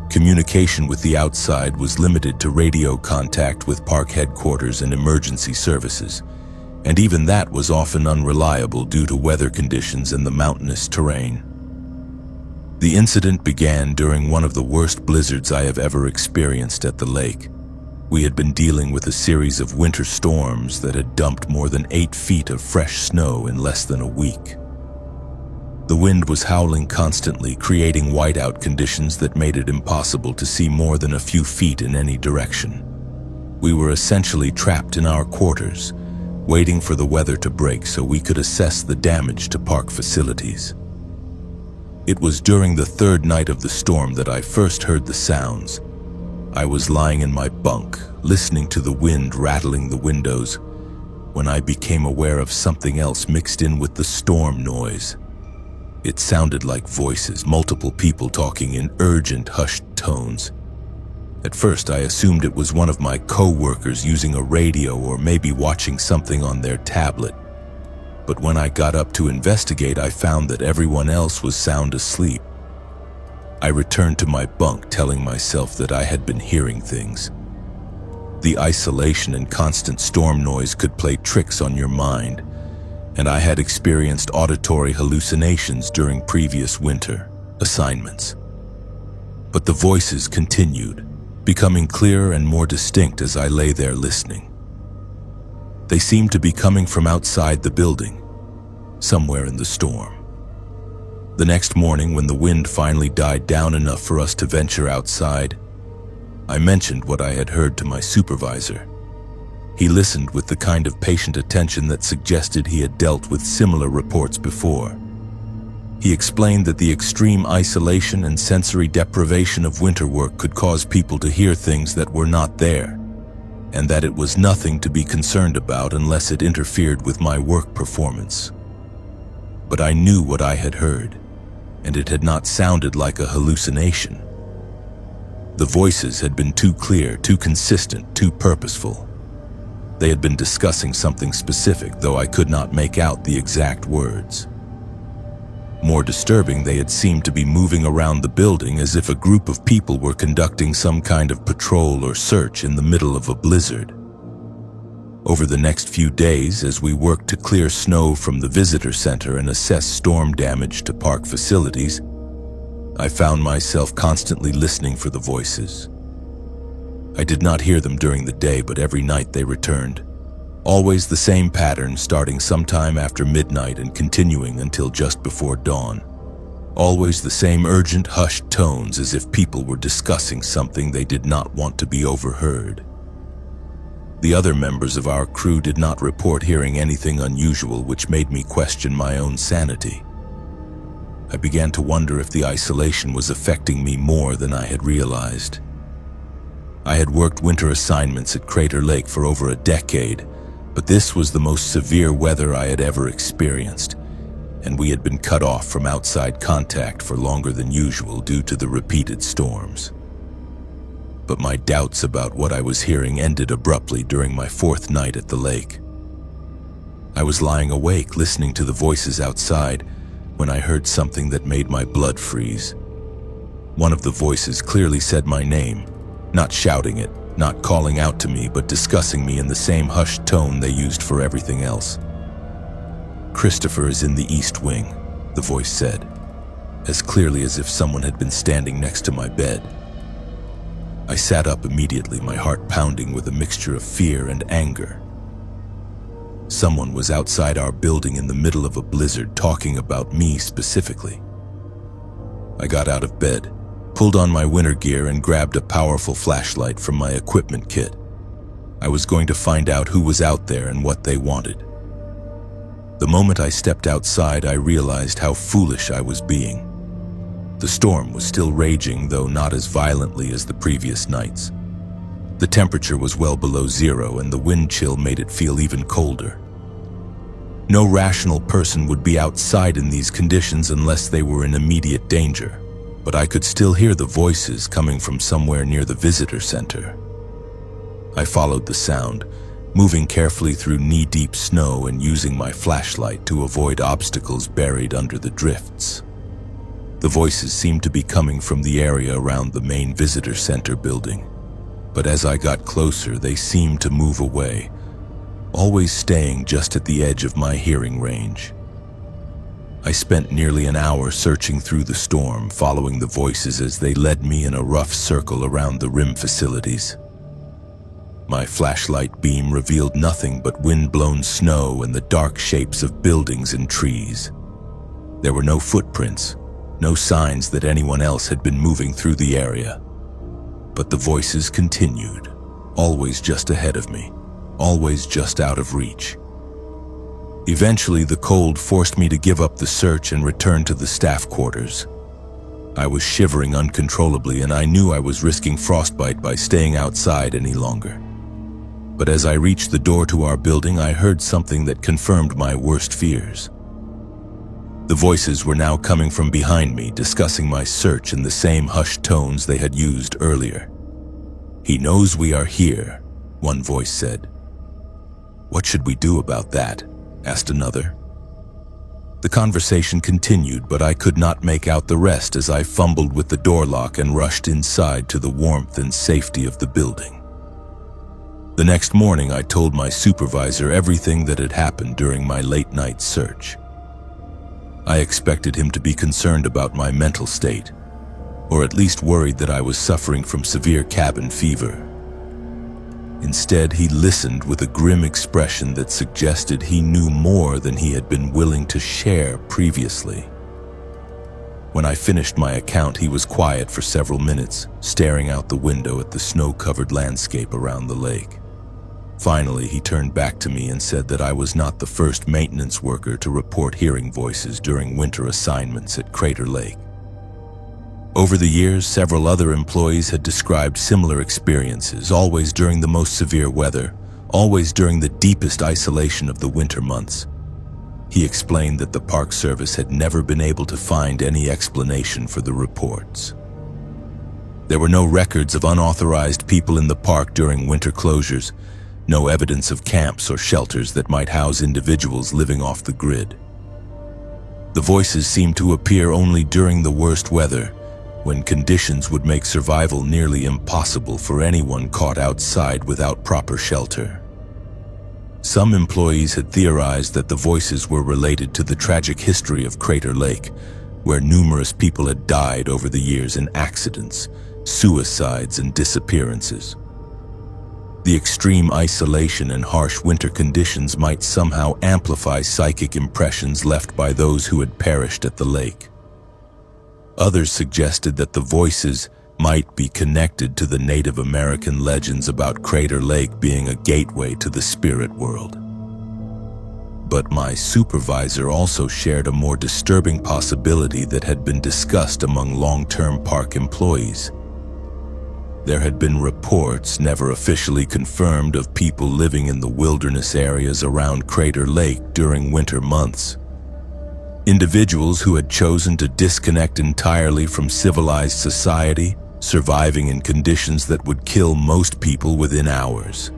Communication with the outside was limited to radio contact with park headquarters and emergency services, and even that was often unreliable due to weather conditions and the mountainous terrain. The incident began during one of the worst blizzards I have ever experienced at the lake. We had been dealing with a series of winter storms that had dumped more than 8 feet of fresh snow in less than a week. The wind was howling constantly, creating whiteout conditions that made it impossible to see more than a few feet in any direction. We were essentially trapped in our quarters, waiting for the weather to break so we could assess the damage to park facilities. It was during the 3rd night of the storm that I first heard the sounds. I was lying in my bunk, listening to the wind rattling the windows, when I became aware of something else mixed in with the storm noise. It sounded like voices, multiple people talking in urgent, hushed tones. At first, I assumed it was one of my co-workers using a radio or maybe watching something on their tablet. But when I got up to investigate, I found that everyone else was sound asleep. I returned to my bunk, telling myself that I had been hearing things. The isolation and constant storm noise could play tricks on your mind, and I had experienced auditory hallucinations during previous winter assignments. But the voices continued, becoming clearer and more distinct as I lay there listening. They seemed to be coming from outside the building, somewhere in the storm. The next morning, when the wind finally died down enough for us to venture outside, I mentioned what I had heard to my supervisor. He listened with the kind of patient attention that suggested he had dealt with similar reports before. He explained that the extreme isolation and sensory deprivation of winter work could cause people to hear things that were not there, and that it was nothing to be concerned about unless it interfered with my work performance. But I knew what I had heard, and it had not sounded like a hallucination. The voices had been too clear, too consistent, too purposeful. They had been discussing something specific, though I could not make out the exact words. More disturbing, they had seemed to be moving around the building as if a group of people were conducting some kind of patrol or search in the middle of a blizzard. Over the next few days, as we worked to clear snow from the visitor center and assess storm damage to park facilities, I found myself constantly listening for the voices. I did not hear them during the day, but every night they returned. Always the same pattern, starting sometime after midnight and continuing until just before dawn. Always the same urgent, hushed tones, as if people were discussing something they did not want to be overheard. The other members of our crew did not report hearing anything unusual, which made me question my own sanity. I began to wonder if the isolation was affecting me more than I had realized. I had worked winter assignments at Crater Lake for over a decade, but this was the most severe weather I had ever experienced, and we had been cut off from outside contact for longer than usual due to the repeated storms. But my doubts about what I was hearing ended abruptly during my fourth night at the lake. I was lying awake listening to the voices outside when I heard something that made my blood freeze. One of the voices clearly said my name, not shouting it, not calling out to me, but discussing me in the same hushed tone they used for everything else. "Christopher is in the East Wing," the voice said, as clearly as if someone had been standing next to my bed. I sat up immediately, my heart pounding with a mixture of fear and anger. Someone was outside our building in the middle of a blizzard talking about me specifically. I got out of bed, pulled on my winter gear, and grabbed a powerful flashlight from my equipment kit. I was going to find out who was out there and what they wanted. The moment I stepped outside, I realized how foolish I was being. The storm was still raging, though not as violently as the previous nights. The temperature was well below zero, and the wind chill made it feel even colder. No rational person would be outside in these conditions unless they were in immediate danger, but I could still hear the voices coming from somewhere near the visitor center. I followed the sound, moving carefully through knee-deep snow and using my flashlight to avoid obstacles buried under the drifts. The voices seemed to be coming from the area around the main visitor center building, but as I got closer, they seemed to move away, always staying just at the edge of my hearing range. I spent nearly an hour searching through the storm, following the voices as they led me in a rough circle around the RIM facilities. My flashlight beam revealed nothing but wind-blown snow and the dark shapes of buildings and trees. There were no footprints, no signs that anyone else had been moving through the area. But the voices continued, always just ahead of me, always just out of reach. Eventually, the cold forced me to give up the search and return to the staff quarters. I was shivering uncontrollably, and I knew I was risking frostbite by staying outside any longer. But as I reached the door to our building, I heard something that confirmed my worst fears. The voices were now coming from behind me, discussing my search in the same hushed tones they had used earlier. "He knows we are here," one voice said. "What should we do about that?" asked another. The conversation continued, but I could not make out the rest as I fumbled with the door lock and rushed inside to the warmth and safety of the building. The next morning, I told my supervisor everything that had happened during my late-night search. I expected him to be concerned about my mental state, or at least worried that I was suffering from severe cabin fever. Instead, he listened with a grim expression that suggested he knew more than he had been willing to share previously. When I finished my account, he was quiet for several minutes, staring out the window at the snow-covered landscape around the lake. Finally, he turned back to me and said that I was not the first maintenance worker to report hearing voices during winter assignments at Crater Lake. Over the years, several other employees had described similar experiences, always during the most severe weather, always during the deepest isolation of the winter months. He explained that the Park Service had never been able to find any explanation for the reports. There were no records of unauthorized people in the park during winter closures, no evidence of camps or shelters that might house individuals living off the grid. The voices seemed to appear only during the worst weather, when conditions would make survival nearly impossible for anyone caught outside without proper shelter. Some employees had theorized that the voices were related to the tragic history of Crater Lake, where numerous people had died over the years in accidents, suicides, and disappearances. The extreme isolation and harsh winter conditions might somehow amplify psychic impressions left by those who had perished at the lake. Others suggested that the voices might be connected to the Native American legends about Crater Lake being a gateway to the spirit world. But my supervisor also shared a more disturbing possibility that had been discussed among long-term park employees. There had been reports, never officially confirmed, of people living in the wilderness areas around Crater Lake during winter months. Individuals who had chosen to disconnect entirely from civilized society, surviving in conditions that would kill most people within hours.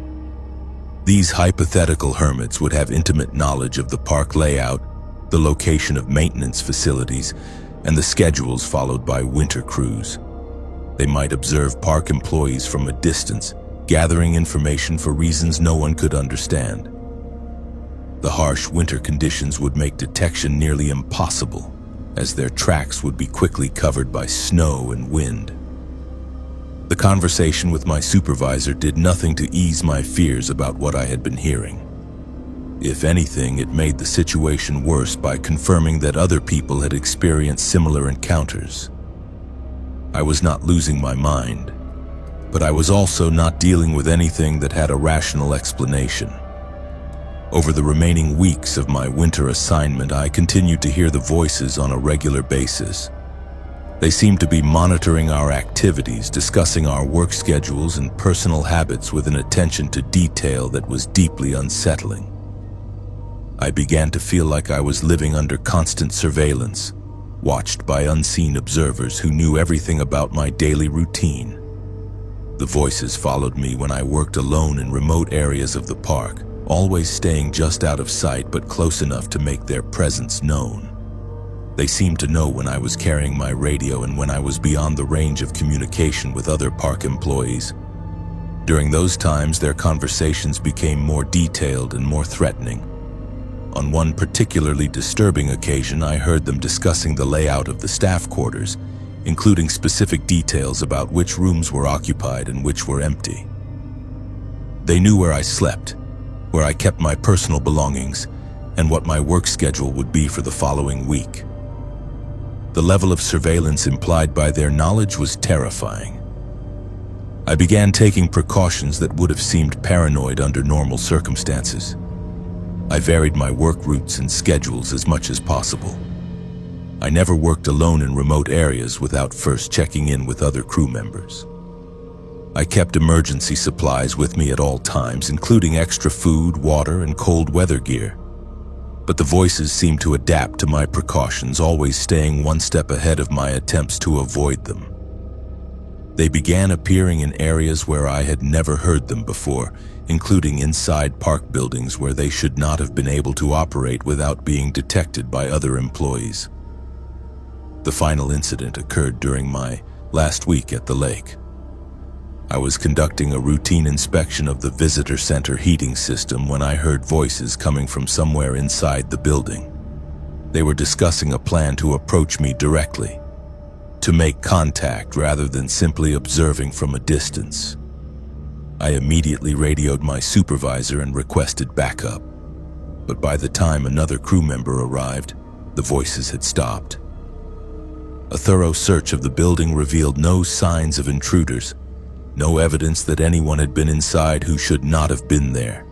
These hypothetical hermits would have intimate knowledge of the park layout, the location of maintenance facilities, and the schedules followed by winter crews. They might observe park employees from a distance, gathering information for reasons no one could understand. The harsh winter conditions would make detection nearly impossible, as their tracks would be quickly covered by snow and wind. The conversation with my supervisor did nothing to ease my fears about what I had been hearing. If anything, it made the situation worse by confirming that other people had experienced similar encounters. I was not losing my mind, but I was also not dealing with anything that had a rational explanation. Over the remaining weeks of my winter assignment, I continued to hear the voices on a regular basis. They seemed to be monitoring our activities, discussing our work schedules and personal habits with an attention to detail that was deeply unsettling. I began to feel like I was living under constant surveillance, watched by unseen observers who knew everything about my daily routine. The voices followed me when I worked alone in remote areas of the park, always staying just out of sight but close enough to make their presence known. They seemed to know when I was carrying my radio and when I was beyond the range of communication with other park employees. During those times, their conversations became more detailed and more threatening. On one particularly disturbing occasion, I heard them discussing the layout of the staff quarters, including specific details about which rooms were occupied and which were empty. They knew where I slept, where I kept my personal belongings, and what my work schedule would be for the following week. The level of surveillance implied by their knowledge was terrifying. I began taking precautions that would have seemed paranoid under normal circumstances. I varied my work routes and schedules as much as possible. I never worked alone in remote areas without first checking in with other crew members. I kept emergency supplies with me at all times, including extra food, water, and cold weather gear. But the voices seemed to adapt to my precautions, always staying one step ahead of my attempts to avoid them. They began appearing in areas where I had never heard them before, including inside park buildings where they should not have been able to operate without being detected by other employees. The final incident occurred during my last week at the lake. I was conducting a routine inspection of the visitor center heating system when I heard voices coming from somewhere inside the building. They were discussing a plan to approach me directly, to make contact rather than simply observing from a distance. I immediately radioed my supervisor and requested backup, but by the time another crew member arrived, the voices had stopped. A thorough search of the building revealed no signs of intruders, no evidence that anyone had been inside who should not have been there.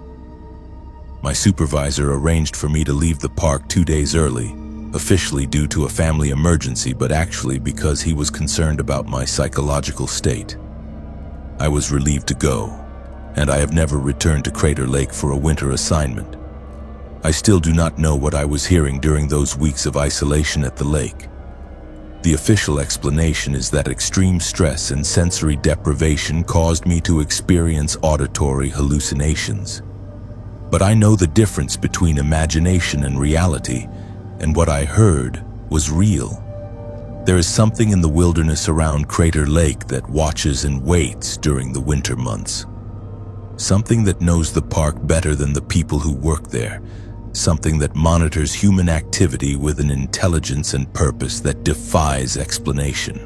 My supervisor arranged for me to leave the park 2 days early, officially due to a family emergency, but actually because he was concerned about my psychological state. I was relieved to go, and I have never returned to Crater Lake for a winter assignment. I still do not know what I was hearing during those weeks of isolation at the lake. The official explanation is that extreme stress and sensory deprivation caused me to experience auditory hallucinations. But I know the difference between imagination and reality, and what I heard was real. There is something in the wilderness around Crater Lake that watches and waits during the winter months. Something that knows the park better than the people who work there. Something that monitors human activity with an intelligence and purpose that defies explanation.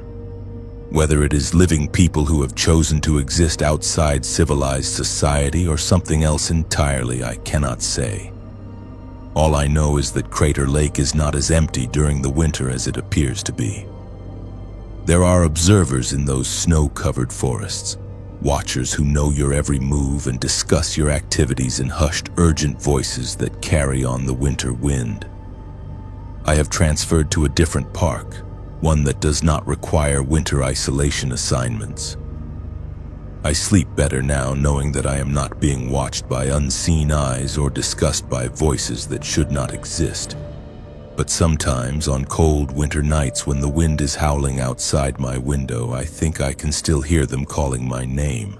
Whether it is living people who have chosen to exist outside civilized society or something else entirely, I cannot say. All I know is that Crater Lake is not as empty during the winter as it appears to be. There are observers in those snow-covered forests, watchers who know your every move and discuss your activities in hushed, urgent voices that carry on the winter wind. I have transferred to a different park, one that does not require winter isolation assignments. I sleep better now knowing that I am not being watched by unseen eyes or discussed by voices that should not exist. But sometimes, on cold winter nights when the wind is howling outside my window, I think I can still hear them calling my name.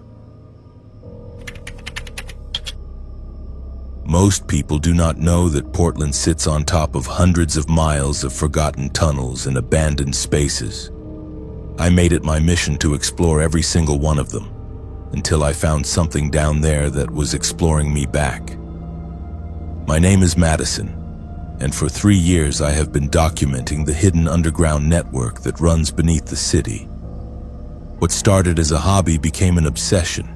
Most people do not know that Portland sits on top of hundreds of miles of forgotten tunnels and abandoned spaces. I made it my mission to explore every single one of them, until I found something down there that was exploring me back. My name is Madison, and for 3 years I have been documenting the hidden underground network that runs beneath the city. What started as a hobby became an obsession,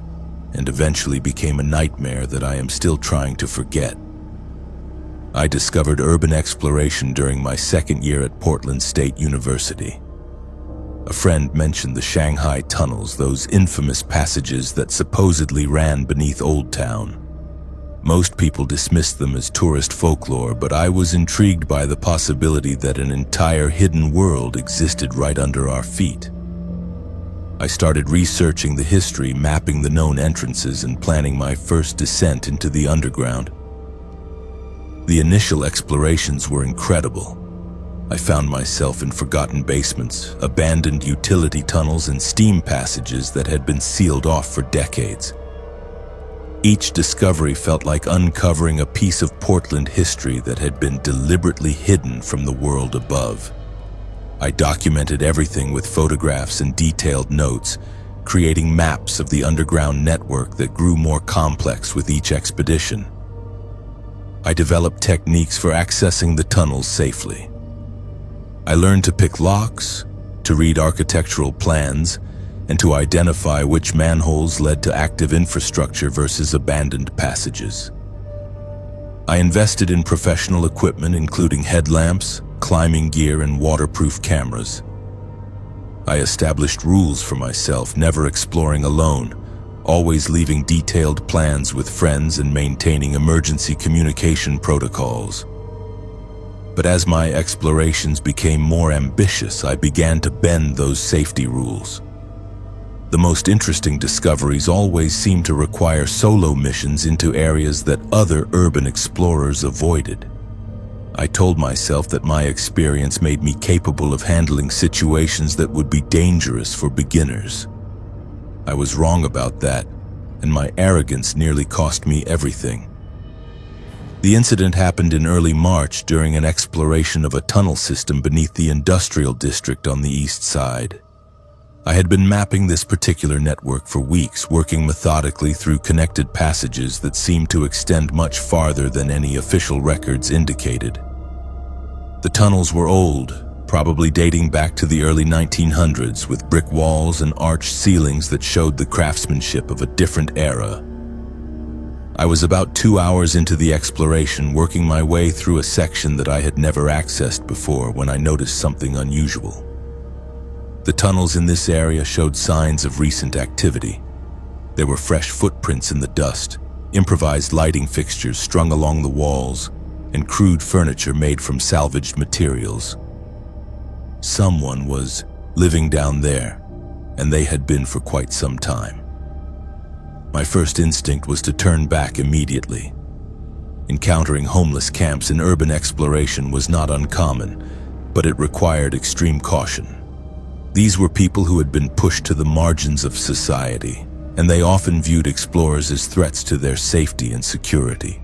and eventually became a nightmare that I am still trying to forget. I discovered urban exploration during my 2nd year at Portland State University. A friend mentioned the Shanghai tunnels, those infamous passages that supposedly ran beneath Old Town. Most people dismissed them as tourist folklore, but I was intrigued by the possibility that an entire hidden world existed right under our feet. I started researching the history, mapping the known entrances, and planning my first descent into the underground. The initial explorations were incredible. I found myself in forgotten basements, abandoned utility tunnels, and steam passages that had been sealed off for decades. Each discovery felt like uncovering a piece of Portland history that had been deliberately hidden from the world above. I documented everything with photographs and detailed notes, creating maps of the underground network that grew more complex with each expedition. I developed techniques for accessing the tunnels safely. I learned to pick locks, to read architectural plans, and to identify which manholes led to active infrastructure versus abandoned passages. I invested in professional equipment, including headlamps, climbing gear, and waterproof cameras. I established rules for myself, never exploring alone, always leaving detailed plans with friends and maintaining emergency communication protocols. But as my explorations became more ambitious, I began to bend those safety rules. The most interesting discoveries always seemed to require solo missions into areas that other urban explorers avoided. I told myself that my experience made me capable of handling situations that would be dangerous for beginners. I was wrong about that, and my arrogance nearly cost me everything. The incident happened in early March during an exploration of a tunnel system beneath the industrial district on the east side. I had been mapping this particular network for weeks, working methodically through connected passages that seemed to extend much farther than any official records indicated. The tunnels were old, probably dating back to the early 1900s, with brick walls and arched ceilings that showed the craftsmanship of a different era. I was about 2 hours into the exploration, working my way through a section that I had never accessed before, when I noticed something unusual. The tunnels in this area showed signs of recent activity. There were fresh footprints in the dust, improvised lighting fixtures strung along the walls, and crude furniture made from salvaged materials. Someone was living down there, and they had been for quite some time. My first instinct was to turn back immediately. Encountering homeless camps in urban exploration was not uncommon, but it required extreme caution. These were people who had been pushed to the margins of society, and they often viewed explorers as threats to their safety and security.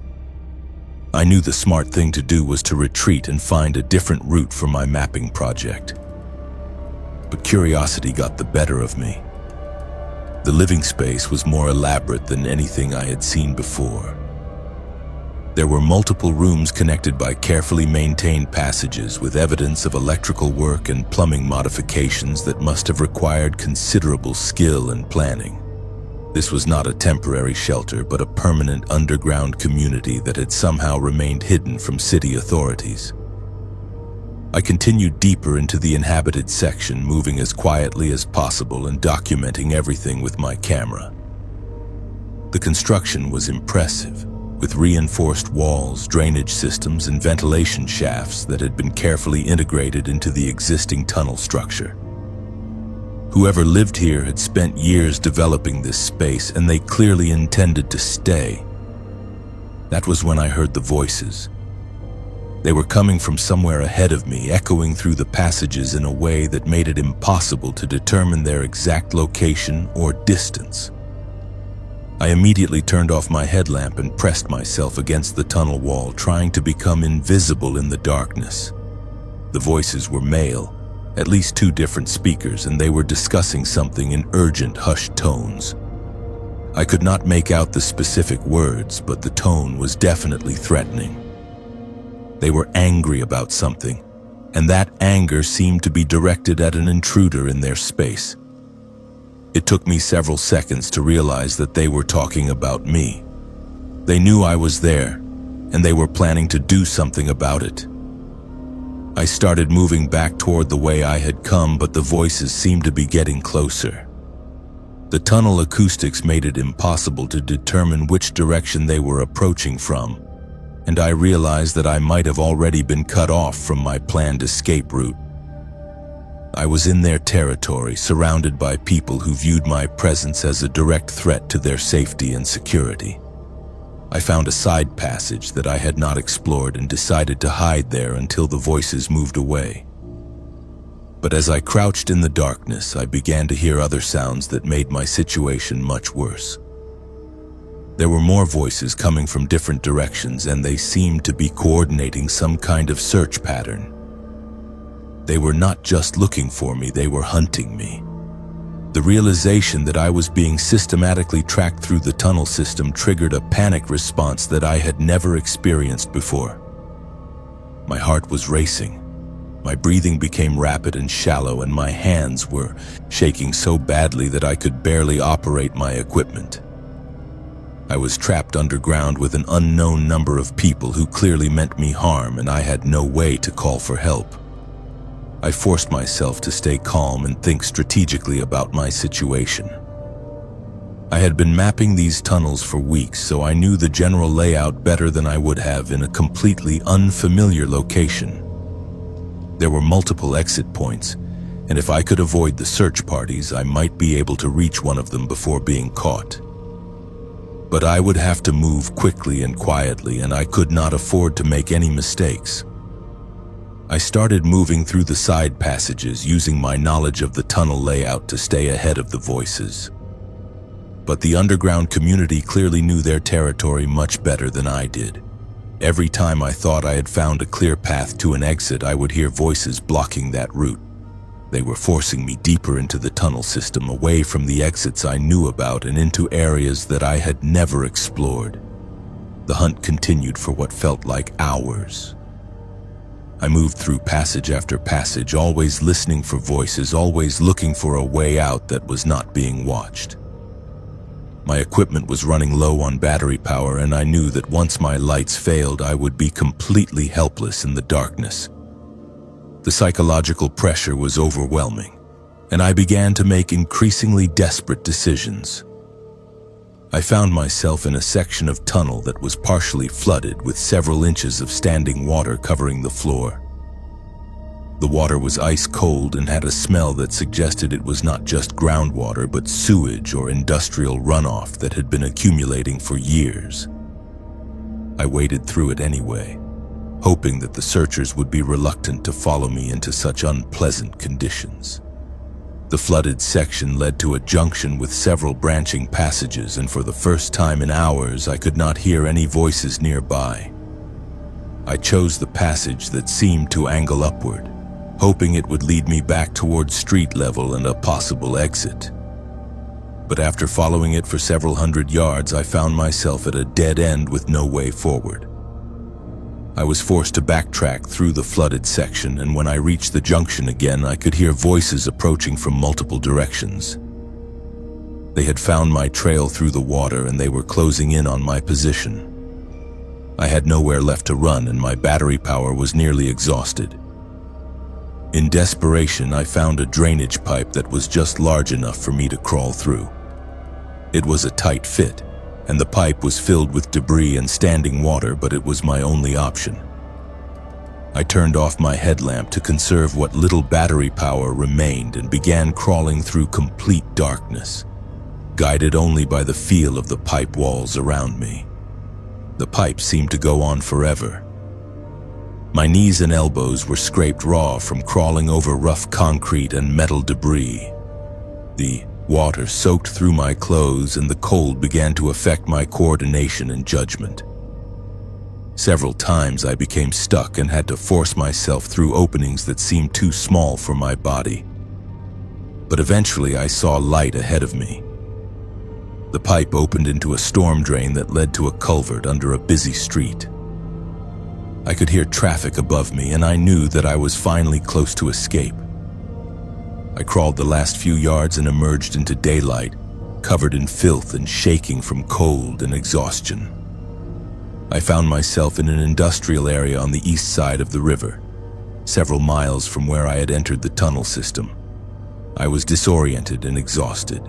I knew the smart thing to do was to retreat and find a different route for my mapping project. But curiosity got the better of me. The living space was more elaborate than anything I had seen before. There were multiple rooms connected by carefully maintained passages with evidence of electrical work and plumbing modifications that must have required considerable skill and planning. This was not a temporary shelter, but a permanent underground community that had somehow remained hidden from city authorities. I continued deeper into the inhabited section, moving as quietly as possible and documenting everything with my camera. The construction was impressive, with reinforced walls, drainage systems, and ventilation shafts that had been carefully integrated into the existing tunnel structure. Whoever lived here had spent years developing this space, and they clearly intended to stay. That was when I heard the voices. They were coming from somewhere ahead of me, echoing through the passages in a way that made it impossible to determine their exact location or distance. I immediately turned off my headlamp and pressed myself against the tunnel wall, trying to become invisible in the darkness. The voices were male, at least 2 different speakers, and they were discussing something in urgent, hushed tones. I could not make out the specific words, but the tone was definitely threatening. They were angry about something, and that anger seemed to be directed at an intruder in their space. It took me several seconds to realize that they were talking about me. They knew I was there, and they were planning to do something about it. I started moving back toward the way I had come, but the voices seemed to be getting closer. The tunnel acoustics made it impossible to determine which direction they were approaching from, and I realized that I might have already been cut off from my planned escape route. I was in their territory, surrounded by people who viewed my presence as a direct threat to their safety and security. I found a side passage that I had not explored and decided to hide there until the voices moved away. But as I crouched in the darkness, I began to hear other sounds that made my situation much worse. There were more voices coming from different directions, and they seemed to be coordinating some kind of search pattern. They were not just looking for me, they were hunting me. The realization that I was being systematically tracked through the tunnel system triggered a panic response that I had never experienced before. My heart was racing. My breathing became rapid and shallow, and my hands were shaking so badly that I could barely operate my equipment. I was trapped underground with an unknown number of people who clearly meant me harm, and I had no way to call for help. I forced myself to stay calm and think strategically about my situation. I had been mapping these tunnels for weeks, so I knew the general layout better than I would have in a completely unfamiliar location. There were multiple exit points, and if I could avoid the search parties, I might be able to reach one of them before being caught. But I would have to move quickly and quietly, and I could not afford to make any mistakes. I started moving through the side passages, using my knowledge of the tunnel layout to stay ahead of the voices. But the underground community clearly knew their territory much better than I did. Every time I thought I had found a clear path to an exit, I would hear voices blocking that route. They were forcing me deeper into the tunnel system, away from the exits I knew about and into areas that I had never explored. The hunt continued for what felt like hours. I moved through passage after passage, always listening for voices, always looking for a way out that was not being watched. My equipment was running low on battery power, and I knew that once my lights failed, I would be completely helpless in the darkness. The psychological pressure was overwhelming, and I began to make increasingly desperate decisions. I found myself in a section of tunnel that was partially flooded, with several inches of standing water covering the floor. The water was ice cold and had a smell that suggested it was not just groundwater but sewage or industrial runoff that had been accumulating for years. I waded through it anyway, hoping that the searchers would be reluctant to follow me into such unpleasant conditions. The flooded section led to a junction with several branching passages, and for the first time in hours, I could not hear any voices nearby. I chose the passage that seemed to angle upward, hoping it would lead me back towards street level and a possible exit. But after following it for several hundred yards, I found myself at a dead end with no way forward. I was forced to backtrack through the flooded section, and when I reached the junction again, I could hear voices approaching from multiple directions. They had found my trail through the water, and they were closing in on my position. I had nowhere left to run, and my battery power was nearly exhausted. In desperation, I found a drainage pipe that was just large enough for me to crawl through. It was a tight fit, and the pipe was filled with debris and standing water, but it was my only option. I turned off my headlamp to conserve what little battery power remained and began crawling through complete darkness, guided only by the feel of the pipe walls around me. The pipe seemed to go on forever. My knees and elbows were scraped raw from crawling over rough concrete and metal debris. The water soaked through my clothes and the cold began to affect my coordination and judgment. Several times I became stuck and had to force myself through openings that seemed too small for my body. But eventually I saw light ahead of me. The pipe opened into a storm drain that led to a culvert under a busy street. I could hear traffic above me, and I knew that I was finally close to escape. I crawled the last few yards and emerged into daylight, covered in filth and shaking from cold and exhaustion. I found myself in an industrial area on the east side of the river, several miles from where I had entered the tunnel system. I was disoriented and exhausted,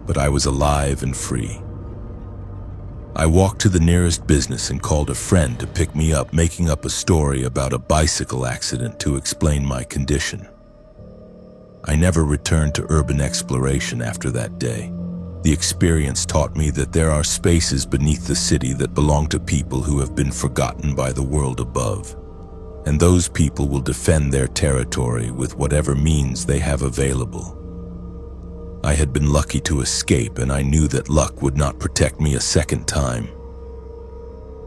but I was alive and free. I walked to the nearest business and called a friend to pick me up, making up a story about a bicycle accident to explain my condition. I never returned to urban exploration after that day. The experience taught me that there are spaces beneath the city that belong to people who have been forgotten by the world above, and those people will defend their territory with whatever means they have available. I had been lucky to escape, and I knew that luck would not protect me a second time.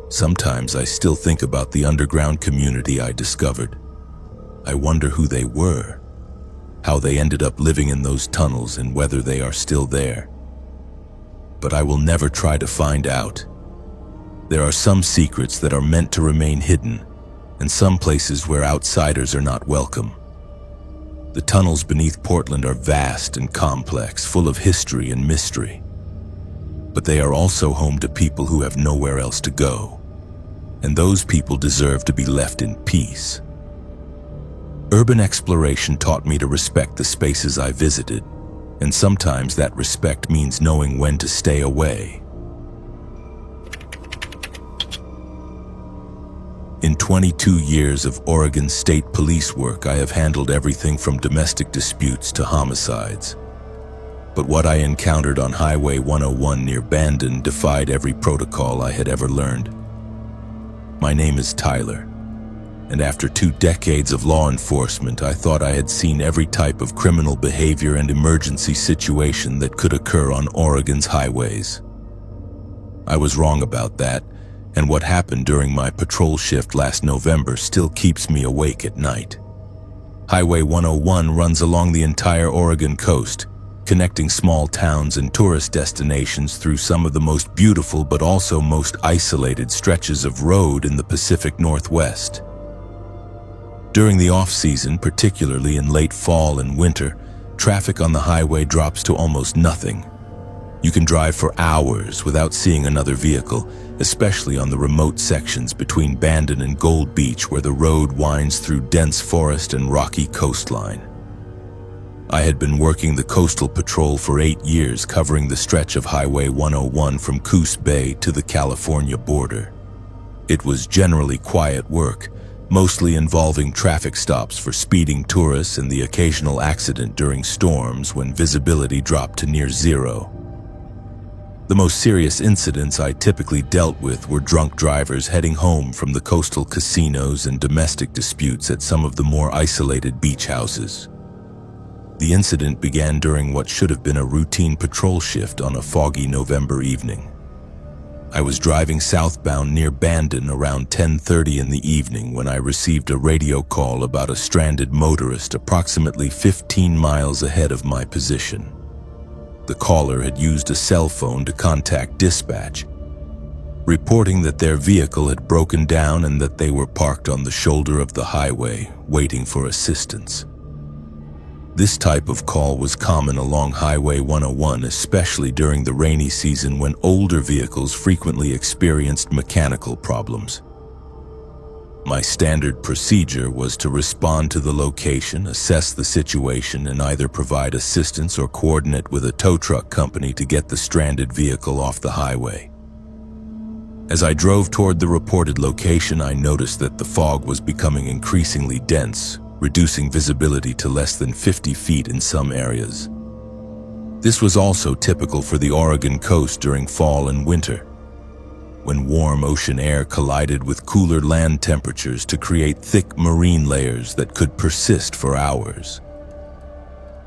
Sometimes I still think about the underground community I discovered. I wonder who they were, how they ended up living in those tunnels, and whether they are still there. But I will never try to find out. There are some secrets that are meant to remain hidden, and some places where outsiders are not welcome. The tunnels beneath Portland are vast and complex, full of history and mystery. But they are also home to people who have nowhere else to go, and those people deserve to be left in peace. Urban exploration taught me to respect the spaces I visited, and sometimes that respect means knowing when to stay away. In 22 years of Oregon State Police work, I have handled everything from domestic disputes to homicides. But what I encountered on Highway 101 near Bandon defied every protocol I had ever learned. My name is Tyler, and after 2 decades of law enforcement, I thought I had seen every type of criminal behavior and emergency situation that could occur on Oregon's highways. I was wrong about that, and what happened during my patrol shift last November still keeps me awake at night. Highway 101 runs along the entire Oregon coast, connecting small towns and tourist destinations through some of the most beautiful but also most isolated stretches of road in the Pacific Northwest. During the off-season, particularly in late fall and winter, traffic on the highway drops to almost nothing. You can drive for hours without seeing another vehicle, especially on the remote sections between Bandon and Gold Beach, where the road winds through dense forest and rocky coastline. I had been working the coastal patrol for 8 years, covering the stretch of Highway 101 from Coos Bay to the California border. It was generally quiet work, mostly involving traffic stops for speeding tourists and the occasional accident during storms when visibility dropped to near zero. The most serious incidents I typically dealt with were drunk drivers heading home from the coastal casinos and domestic disputes at some of the more isolated beach houses. The incident began during what should have been a routine patrol shift on a foggy November evening. I was driving southbound near Bandon around 10:30 in the evening when I received a radio call about a stranded motorist approximately 15 miles ahead of my position. The caller had used a cell phone to contact dispatch, reporting that their vehicle had broken down and that they were parked on the shoulder of the highway, waiting for assistance. This type of call was common along Highway 101, especially during the rainy season when older vehicles frequently experienced mechanical problems. My standard procedure was to respond to the location, assess the situation, and either provide assistance or coordinate with a tow truck company to get the stranded vehicle off the highway. As I drove toward the reported location, I noticed that the fog was becoming increasingly dense, reducing visibility to less than 50 feet in some areas. This was also typical for the Oregon coast during fall and winter. when warm ocean air collided with cooler land temperatures to create thick marine layers that could persist for hours.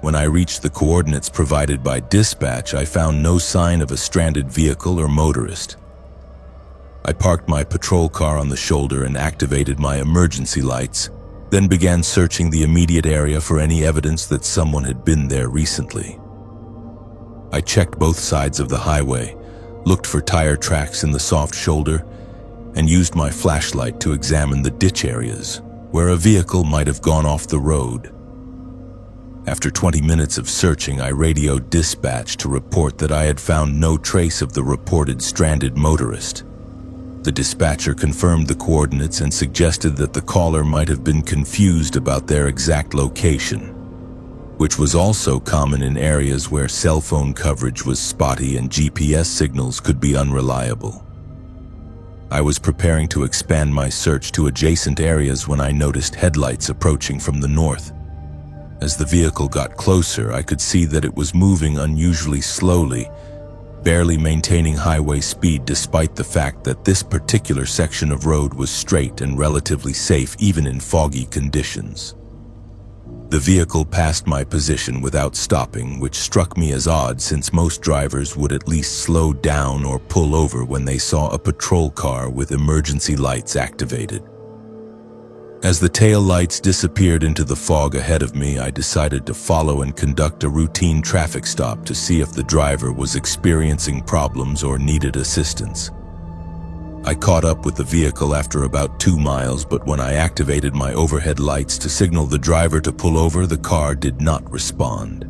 When I reached the coordinates provided by dispatch, I found no sign of a stranded vehicle or motorist. I parked my patrol car on the shoulder and activated my emergency lights, then began searching the immediate area for any evidence that someone had been there recently. I checked both sides of the highway, looked for tire tracks in the soft shoulder, and used my flashlight to examine the ditch areas where a vehicle might have gone off the road. After 20 minutes of searching, I radioed dispatch to report that I had found no trace of the reported stranded motorist. The dispatcher confirmed the coordinates and suggested that the caller might have been confused about their exact location, which was also common in areas where cell phone coverage was spotty and GPS signals could be unreliable. I was preparing to expand my search to adjacent areas when I noticed headlights approaching from the north. As the vehicle got closer, I could see that it was moving unusually slowly, barely maintaining highway speed despite the fact that this particular section of road was straight and relatively safe even in foggy conditions. The vehicle passed my position without stopping, which struck me as odd since most drivers would at least slow down or pull over when they saw a patrol car with emergency lights activated. As the tail lights disappeared into the fog ahead of me, I decided to follow and conduct a routine traffic stop to see if the driver was experiencing problems or needed assistance. I caught up with the vehicle after about 2 miles, but when I activated my overhead lights to signal the driver to pull over, the car did not respond.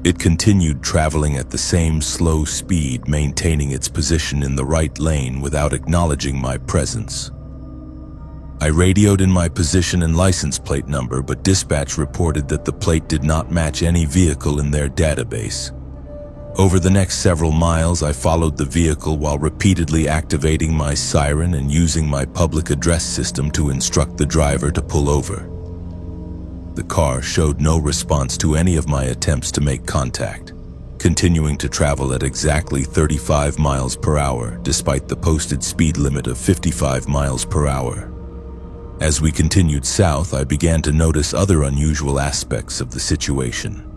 It continued traveling at the same slow speed, maintaining its position in the right lane without acknowledging my presence. I radioed in my position and license plate number, but dispatch reported that the plate did not match any vehicle in their database. Over the next several miles, I followed the vehicle while repeatedly activating my siren and using my public address system to instruct the driver to pull over. The car showed no response to any of my attempts to make contact, continuing to travel at exactly 35 miles per hour despite the posted speed limit of 55 miles per hour. As we continued south, I began to notice other unusual aspects of the situation.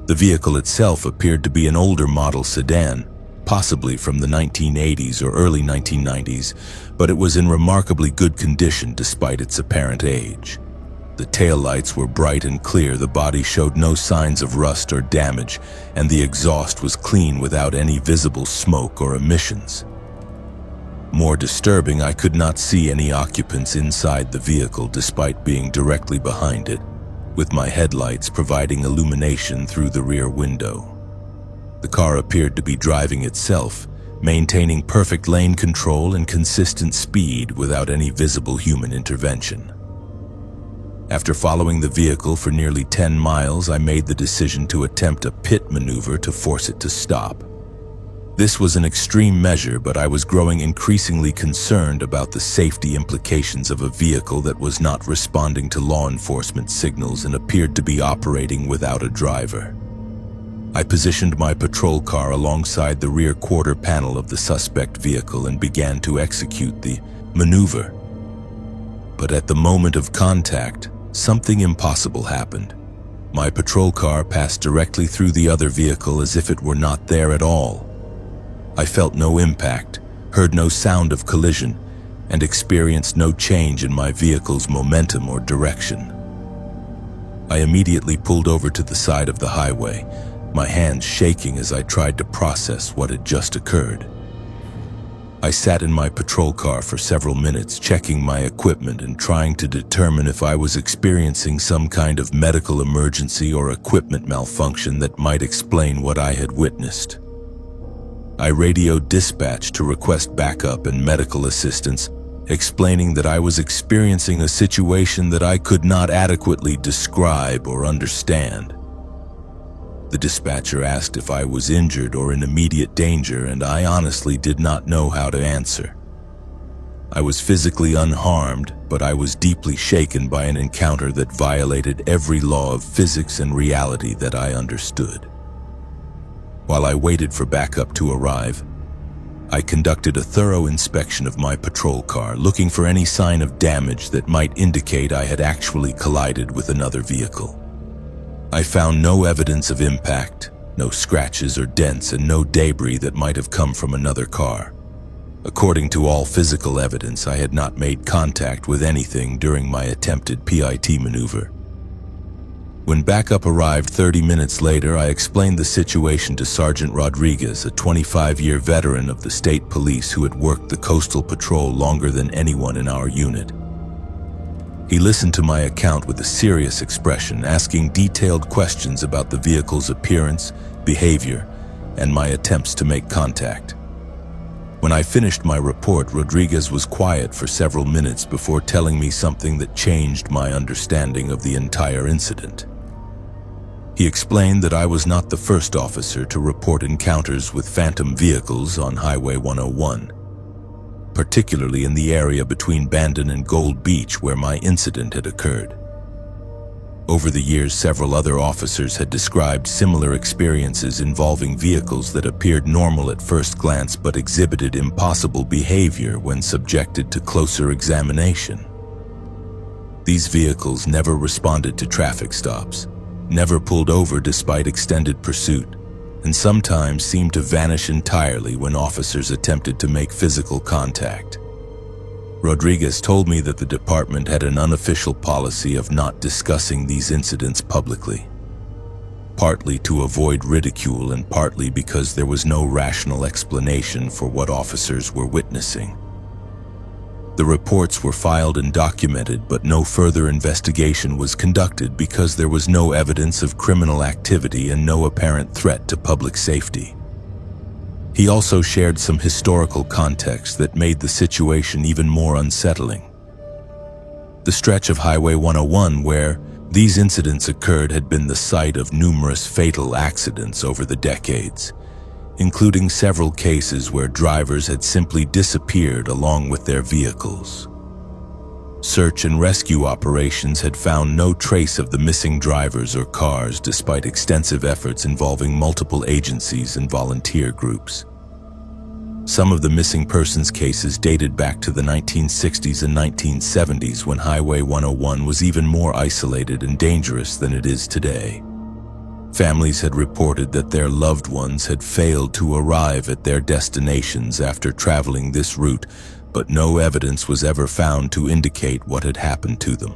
The vehicle itself appeared to be an older model sedan, possibly from the 1980s or early 1990s, but it was in remarkably good condition despite its apparent age. The taillights were bright and clear, the body showed no signs of rust or damage, and the exhaust was clean without any visible smoke or emissions. More disturbing, I could not see any occupants inside the vehicle despite being directly behind it, with my headlights providing illumination through the rear window. The car appeared to be driving itself, maintaining perfect lane control and consistent speed without any visible human intervention. After following the vehicle for nearly 10 miles, I made the decision to attempt a pit maneuver to force it to stop. This was an extreme measure, but I was growing increasingly concerned about the safety implications of a vehicle that was not responding to law enforcement signals and appeared to be operating without a driver. I positioned my patrol car alongside the rear quarter panel of the suspect vehicle and began to execute the maneuver. But at the moment of contact, something impossible happened. My patrol car passed directly through the other vehicle as if it were not there at all. I felt no impact, heard no sound of collision, and experienced no change in my vehicle's momentum or direction. I immediately pulled over to the side of the highway, my hands shaking as I tried to process what had just occurred. I sat in my patrol car for several minutes, checking my equipment and trying to determine if I was experiencing some kind of medical emergency or equipment malfunction that might explain what I had witnessed. I radioed dispatch to request backup and medical assistance, explaining that I was experiencing a situation that I could not adequately describe or understand. The dispatcher asked if I was injured or in immediate danger, and I honestly did not know how to answer. I was physically unharmed, but I was deeply shaken by an encounter that violated every law of physics and reality that I understood. While I waited for backup to arrive, I conducted a thorough inspection of my patrol car, looking for any sign of damage that might indicate I had actually collided with another vehicle. I found no evidence of impact, no scratches or dents, and no debris that might have come from another car. According to all physical evidence, I had not made contact with anything during my attempted PIT maneuver. When backup arrived 30 minutes later, I explained the situation to Sergeant Rodriguez, a 25-year veteran of the state police who had worked the coastal patrol longer than anyone in our unit. He listened to my account with a serious expression, asking detailed questions about the vehicle's appearance, behavior, and my attempts to make contact. When I finished my report, Rodriguez was quiet for several minutes before telling me something that changed my understanding of the entire incident. He explained that I was not the first officer to report encounters with phantom vehicles on Highway 101, particularly in the area between Bandon and Gold Beach where my incident had occurred. Over the years, several other officers had described similar experiences involving vehicles that appeared normal at first glance but exhibited impossible behavior when subjected to closer examination. These vehicles never responded to traffic stops, never pulled over despite extended pursuit, and sometimes seemed to vanish entirely when officers attempted to make physical contact. Rodriguez told me that the department had an unofficial policy of not discussing these incidents publicly, partly to avoid ridicule and partly because there was no rational explanation for what officers were witnessing. The reports were filed and documented, but no further investigation was conducted because there was no evidence of criminal activity and no apparent threat to public safety. He also shared some historical context that made the situation even more unsettling. The stretch of Highway 101 where these incidents occurred had been the site of numerous fatal accidents over the decades, including several cases where drivers had simply disappeared along with their vehicles. Search and rescue operations had found no trace of the missing drivers or cars despite extensive efforts involving multiple agencies and volunteer groups. Some of the missing persons cases dated back to the 1960s and 1970s when Highway 101 was even more isolated and dangerous than it is today. Families had reported that their loved ones had failed to arrive at their destinations after traveling this route, but no evidence was ever found to indicate what had happened to them.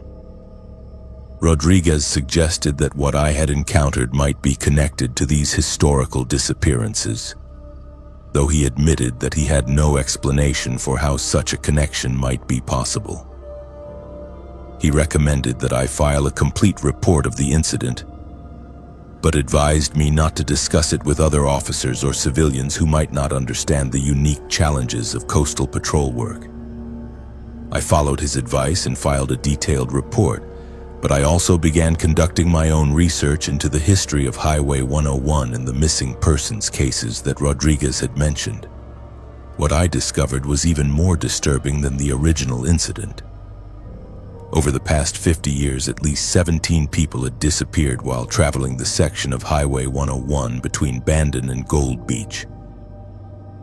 Rodriguez suggested that what I had encountered might be connected to these historical disappearances, though he admitted that he had no explanation for how such a connection might be possible. He recommended that I file a complete report of the incident, but advised me not to discuss it with other officers or civilians who might not understand the unique challenges of coastal patrol work. I followed his advice and filed a detailed report, but I also began conducting my own research into the history of Highway 101 and the missing persons cases that Rodriguez had mentioned. What I discovered was even more disturbing than the original incident. Over the past 50 years, at least 17 people had disappeared while traveling the section of Highway 101 between Bandon and Gold Beach.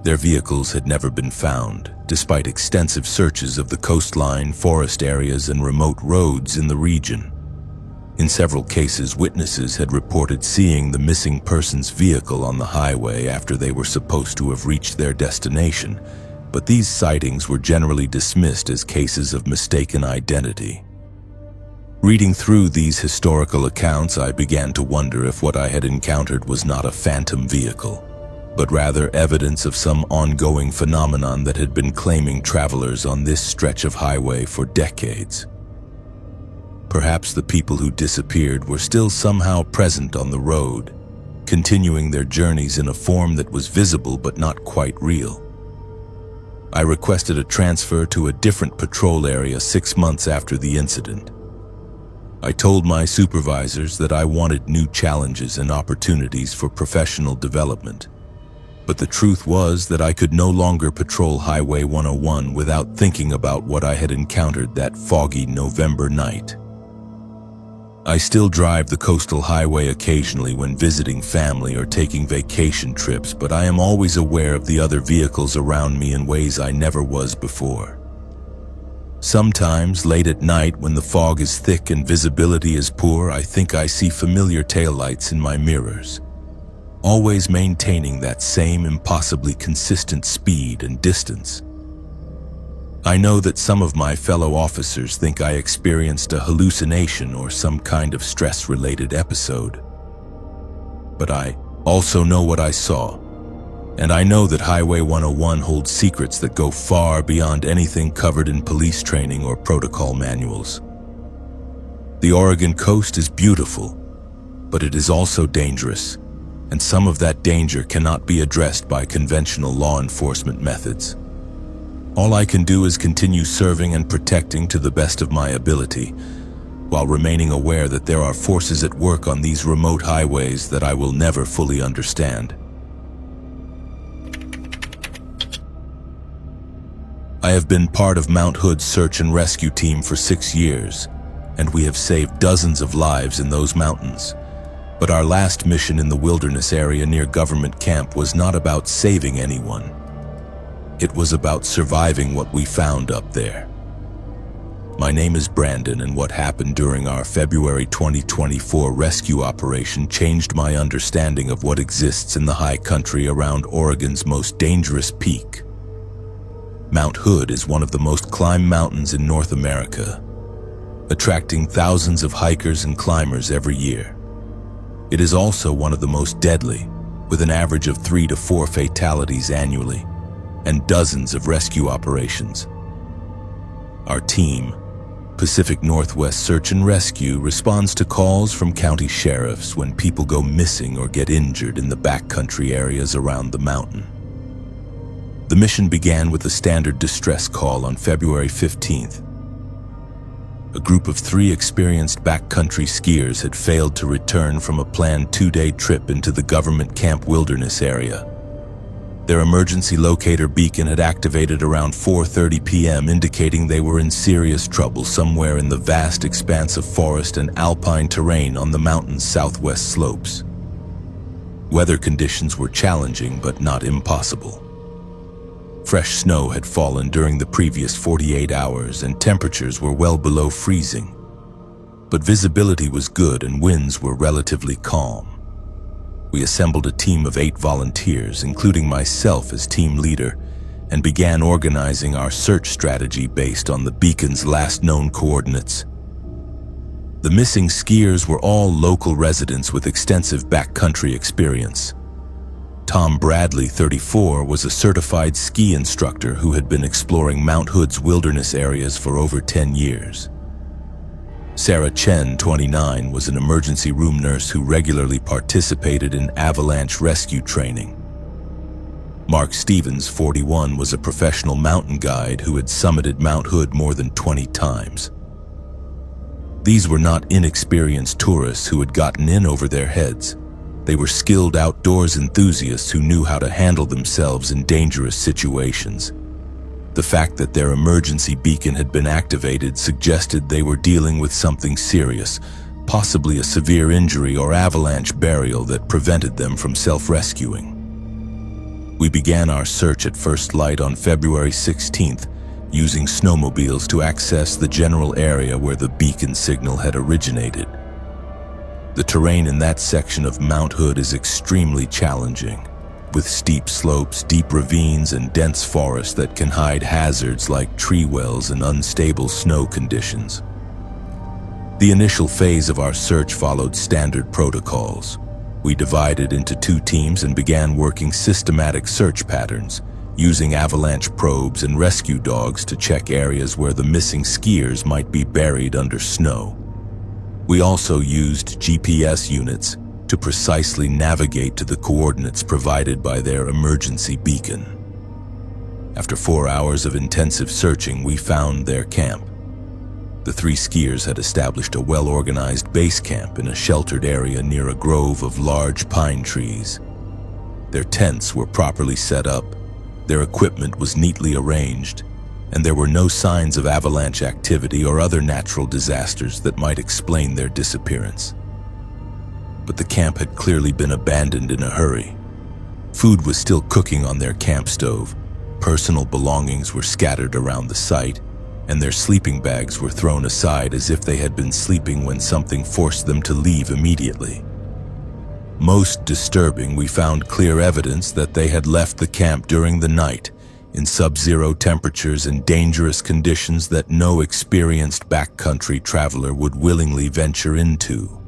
Their vehicles had never been found, despite extensive searches of the coastline, forest areas, and remote roads in the region. In several cases, witnesses had reported seeing the missing person's vehicle on the highway after they were supposed to have reached their destination, but these sightings were generally dismissed as cases of mistaken identity. Reading through these historical accounts, I began to wonder if what I had encountered was not a phantom vehicle, but rather evidence of some ongoing phenomenon that had been claiming travelers on this stretch of highway for decades. Perhaps the people who disappeared were still somehow present on the road, continuing their journeys in a form that was visible but not quite real. I requested a transfer to a different patrol area 6 months after the incident. I told my supervisors that I wanted new challenges and opportunities for professional development. But the truth was that I could no longer patrol Highway 101 without thinking about what I had encountered that foggy November night. I still drive the coastal highway occasionally when visiting family or taking vacation trips, but I am always aware of the other vehicles around me in ways I never was before. Sometimes, late at night when the fog is thick and visibility is poor, I think I see familiar taillights in my mirrors, always maintaining that same impossibly consistent speed and distance. I know that some of my fellow officers think I experienced a hallucination or some kind of stress-related episode. But I also know what I saw, and I know that Highway 101 holds secrets that go far beyond anything covered in police training or protocol manuals. The Oregon coast is beautiful, but it is also dangerous, and some of that danger cannot be addressed by conventional law enforcement methods. All I can do is continue serving and protecting to the best of my ability, while remaining aware that there are forces at work on these remote highways that I will never fully understand. I have been part of Mount Hood's search and rescue team for 6 years, and we have saved dozens of lives in those mountains. But our last mission in the wilderness area near government camp was not about saving anyone. It was about surviving what we found up there. My name is Brandon, and what happened during our February 2024 rescue operation changed my understanding of what exists in the high country around Oregon's most dangerous peak. Mount Hood is one of the most climbed mountains in North America, attracting thousands of hikers and climbers every year. It is also one of the most deadly, with an average of 3 to 4 fatalities annually, and dozens of rescue operations. Our team, Pacific Northwest Search and Rescue, responds to calls from county sheriffs when people go missing or get injured in the backcountry areas around the mountain. The mission began with a standard distress call on February 15th. A group of 3 experienced backcountry skiers had failed to return from a planned 2-day trip into the government camp wilderness area. Their emergency locator beacon had activated around 4:30 p.m., indicating they were in serious trouble somewhere in the vast expanse of forest and alpine terrain on the mountain's southwest slopes. Weather conditions were challenging but not impossible. Fresh snow had fallen during the previous 48 hours and temperatures were well below freezing. But visibility was good and winds were relatively calm. We assembled a team of 8 volunteers, including myself as team leader, and began organizing our search strategy based on the beacon's last known coordinates. The missing skiers were all local residents with extensive backcountry experience. Tom Bradley, 34, was a certified ski instructor who had been exploring Mount Hood's wilderness areas for over 10 years. Sarah Chen, 29, was an emergency room nurse who regularly participated in avalanche rescue training. Mark Stevens, 41, was a professional mountain guide who had summited Mount Hood more than 20 times. These were not inexperienced tourists who had gotten in over their heads. They were skilled outdoors enthusiasts who knew how to handle themselves in dangerous situations. The fact that their emergency beacon had been activated suggested they were dealing with something serious, possibly a severe injury or avalanche burial that prevented them from self-rescuing. We began our search at first light on February 16th, using snowmobiles to access the general area where the beacon signal had originated. The terrain in that section of Mount Hood is extremely challenging, with steep slopes, deep ravines, and dense forests that can hide hazards like tree wells and unstable snow conditions. The initial phase of our search followed standard protocols. We divided into 2 teams and began working systematic search patterns, using avalanche probes and rescue dogs to check areas where the missing skiers might be buried under snow. We also used GPS units to precisely navigate to the coordinates provided by their emergency beacon. After 4 hours of intensive searching, we found their camp. The 3 skiers had established a well-organized base camp in a sheltered area near a grove of large pine trees. Their tents were properly set up, their equipment was neatly arranged, and there were no signs of avalanche activity or other natural disasters that might explain their disappearance. But the camp had clearly been abandoned in a hurry. Food was still cooking on their camp stove, personal belongings were scattered around the site, and their sleeping bags were thrown aside as if they had been sleeping when something forced them to leave immediately. Most disturbing, we found clear evidence that they had left the camp during the night, in sub-zero temperatures and dangerous conditions that no experienced backcountry traveler would willingly venture into.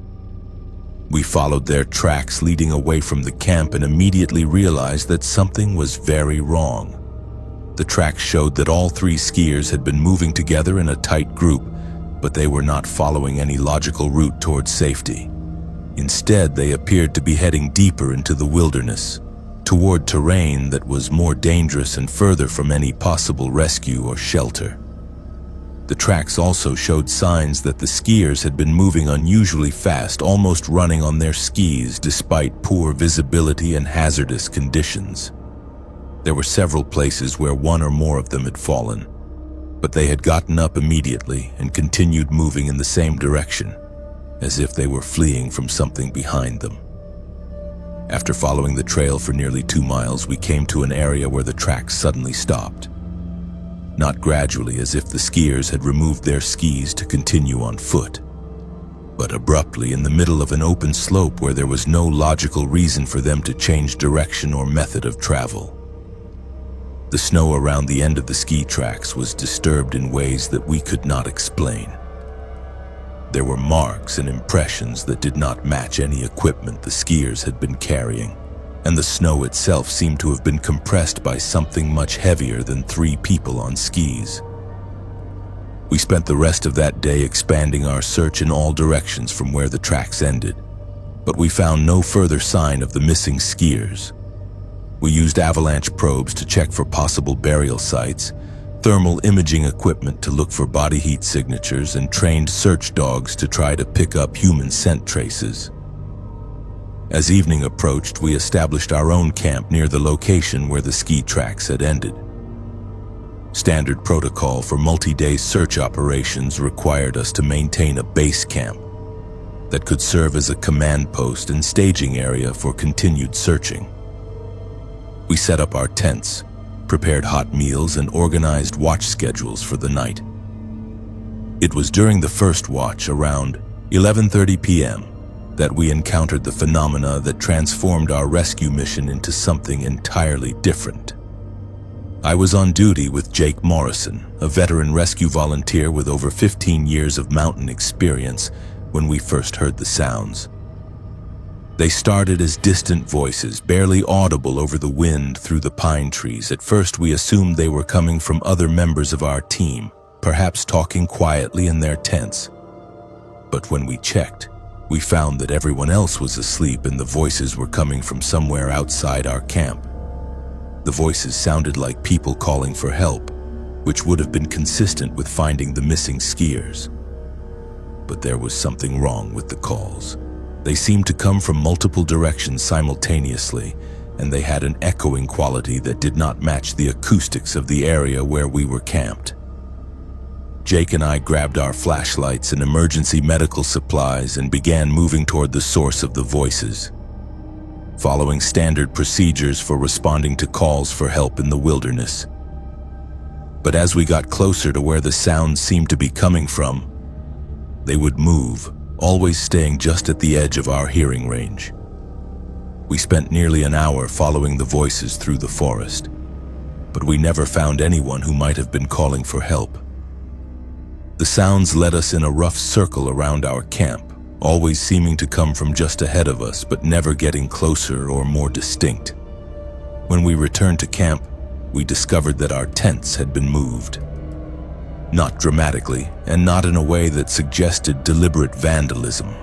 We followed their tracks leading away from the camp and immediately realized that something was very wrong. The tracks showed that all three skiers had been moving together in a tight group, but they were not following any logical route towards safety. Instead, they appeared to be heading deeper into the wilderness, toward terrain that was more dangerous and further from any possible rescue or shelter. The tracks also showed signs that the skiers had been moving unusually fast, almost running on their skis despite poor visibility and hazardous conditions. There were several places where one or more of them had fallen, but they had gotten up immediately and continued moving in the same direction, as if they were fleeing from something behind them. After following the trail for nearly 2 miles, we came to an area where the tracks suddenly stopped. Not gradually, as if the skiers had removed their skis to continue on foot, but abruptly in the middle of an open slope where there was no logical reason for them to change direction or method of travel. The snow around the end of the ski tracks was disturbed in ways that we could not explain. There were marks and impressions that did not match any equipment the skiers had been carrying, and the snow itself seemed to have been compressed by something much heavier than 3 people on skis. We spent the rest of that day expanding our search in all directions from where the tracks ended, but we found no further sign of the missing skiers. We used avalanche probes to check for possible burial sites, thermal imaging equipment to look for body heat signatures, and trained search dogs to try to pick up human scent traces. As evening approached, we established our own camp near the location where the ski tracks had ended. Standard protocol for multi-day search operations required us to maintain a base camp that could serve as a command post and staging area for continued searching. We set up our tents, prepared hot meals, and organized watch schedules for the night. It was during the first watch, around 11:30 p.m., that we encountered the phenomena that transformed our rescue mission into something entirely different. I was on duty with Jake Morrison, a veteran rescue volunteer with over 15 years of mountain experience, when we first heard the sounds. They started as distant voices, barely audible over the wind through the pine trees. At first, we assumed they were coming from other members of our team, perhaps talking quietly in their tents. But when we checked, we found that everyone else was asleep and the voices were coming from somewhere outside our camp. The voices sounded like people calling for help, which would have been consistent with finding the missing skiers. But there was something wrong with the calls. They seemed to come from multiple directions simultaneously, and they had an echoing quality that did not match the acoustics of the area where we were camped. Jake and I grabbed our flashlights and emergency medical supplies and began moving toward the source of the voices, following standard procedures for responding to calls for help in the wilderness. But as we got closer to where the sounds seemed to be coming from, they would move, always staying just at the edge of our hearing range. We spent nearly an hour following the voices through the forest, but we never found anyone who might have been calling for help. The sounds led us in a rough circle around our camp, always seeming to come from just ahead of us, but never getting closer or more distinct. When we returned to camp, we discovered that our tents had been moved. Not dramatically, and not in a way that suggested deliberate vandalism,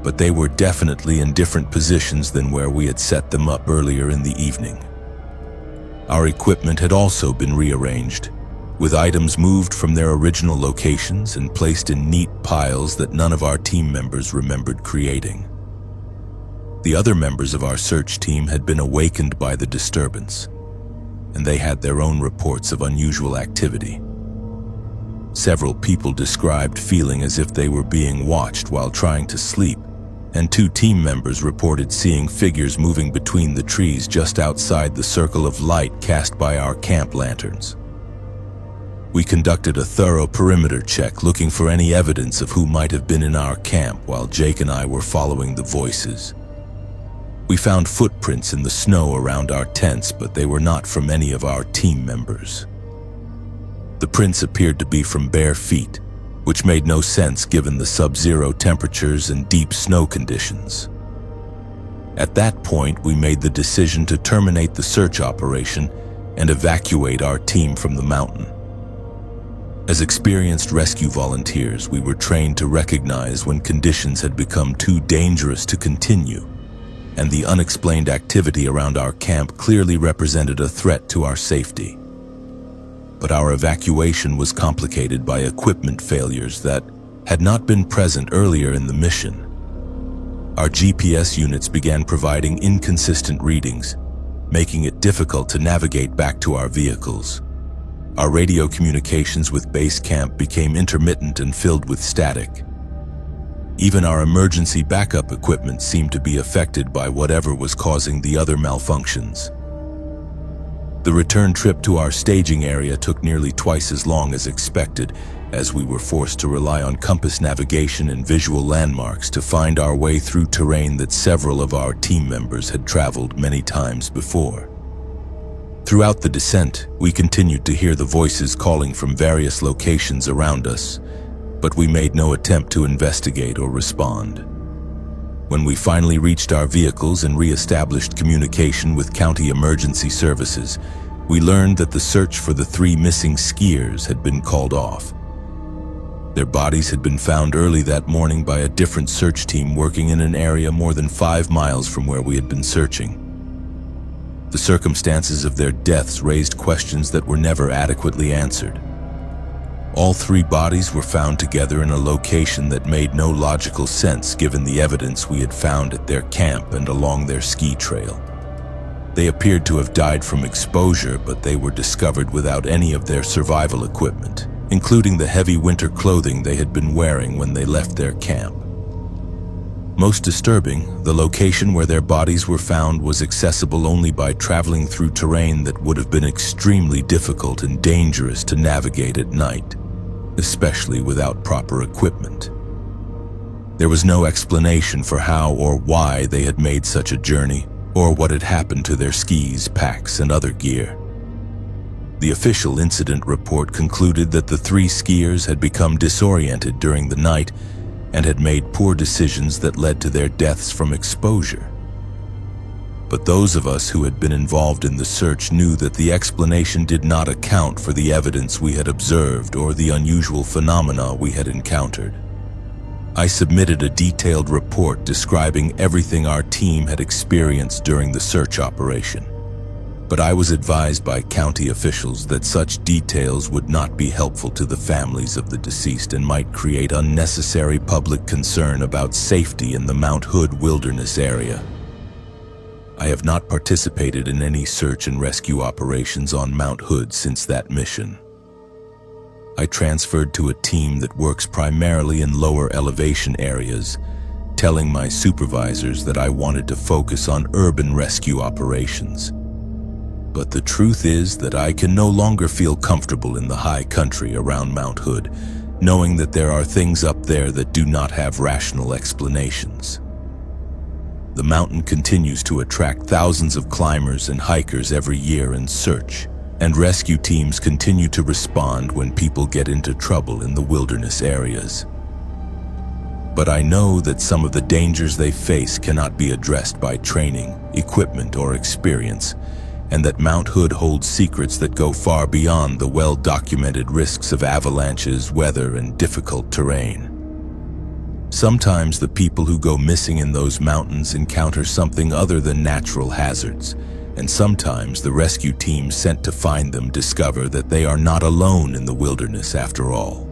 but they were definitely in different positions than where we had set them up earlier in the evening. Our equipment had also been rearranged, with items moved from their original locations and placed in neat piles that none of our team members remembered creating. The other members of our search team had been awakened by the disturbance. and they had their own reports of unusual activity. Several people described feeling as if they were being watched while trying to sleep, and 2 team members reported seeing figures moving between the trees just outside the circle of light cast by our camp lanterns. We conducted a thorough perimeter check looking for any evidence of who might have been in our camp while Jake and I were following the voices. We found footprints in the snow around our tents, but they were not from any of our team members. The prints appeared to be from bare feet, which made no sense given the sub-zero temperatures and deep snow conditions. At that point, we made the decision to terminate the search operation and evacuate our team from the mountain. As experienced rescue volunteers, we were trained to recognize when conditions had become too dangerous to continue, and the unexplained activity around our camp clearly represented a threat to our safety. But our evacuation was complicated by equipment failures that had not been present earlier in the mission. Our GPS units began providing inconsistent readings, making it difficult to navigate back to our vehicles. Our radio communications with base camp became intermittent and filled with static. Even our emergency backup equipment seemed to be affected by whatever was causing the other malfunctions. The return trip to our staging area took nearly twice as long as expected, as we were forced to rely on compass navigation and visual landmarks to find our way through terrain that several of our team members had traveled many times before. Throughout the descent, we continued to hear the voices calling from various locations around us, but we made no attempt to investigate or respond. When we finally reached our vehicles and re-established communication with county emergency services, we learned that the search for the 3 missing skiers had been called off. Their bodies had been found early that morning by a different search team working in an area more than 5 miles from where we had been searching. The circumstances of their deaths raised questions that were never adequately answered. All 3 bodies were found together in a location that made no logical sense given the evidence we had found at their camp and along their ski trail. They appeared to have died from exposure, but they were discovered without any of their survival equipment, including the heavy winter clothing they had been wearing when they left their camp. Most disturbing, the location where their bodies were found was accessible only by traveling through terrain that would have been extremely difficult and dangerous to navigate at night, especially without proper equipment. There was no explanation for how or why they had made such a journey, or what had happened to their skis, packs, and other gear. The official incident report concluded that the 3 skiers had become disoriented during the night and had made poor decisions that led to their deaths from exposure. But those of us who had been involved in the search knew that the explanation did not account for the evidence we had observed or the unusual phenomena we had encountered. I submitted a detailed report describing everything our team had experienced during the search operation, but I was advised by county officials that such details would not be helpful to the families of the deceased and might create unnecessary public concern about safety in the Mount Hood wilderness area. I have not participated in any search and rescue operations on Mount Hood since that mission. I transferred to a team that works primarily in lower elevation areas, telling my supervisors that I wanted to focus on urban rescue operations. But the truth is that I can no longer feel comfortable in the high country around Mount Hood, knowing that there are things up there that do not have rational explanations. The mountain continues to attract thousands of climbers and hikers every year in search, and rescue teams continue to respond when people get into trouble in the wilderness areas. But I know that some of the dangers they face cannot be addressed by training, equipment, or experience, and that Mount Hood holds secrets that go far beyond the well-documented risks of avalanches, weather, and difficult terrain. Sometimes the people who go missing in those mountains encounter something other than natural hazards, and sometimes the rescue teams sent to find them discover that they are not alone in the wilderness after all.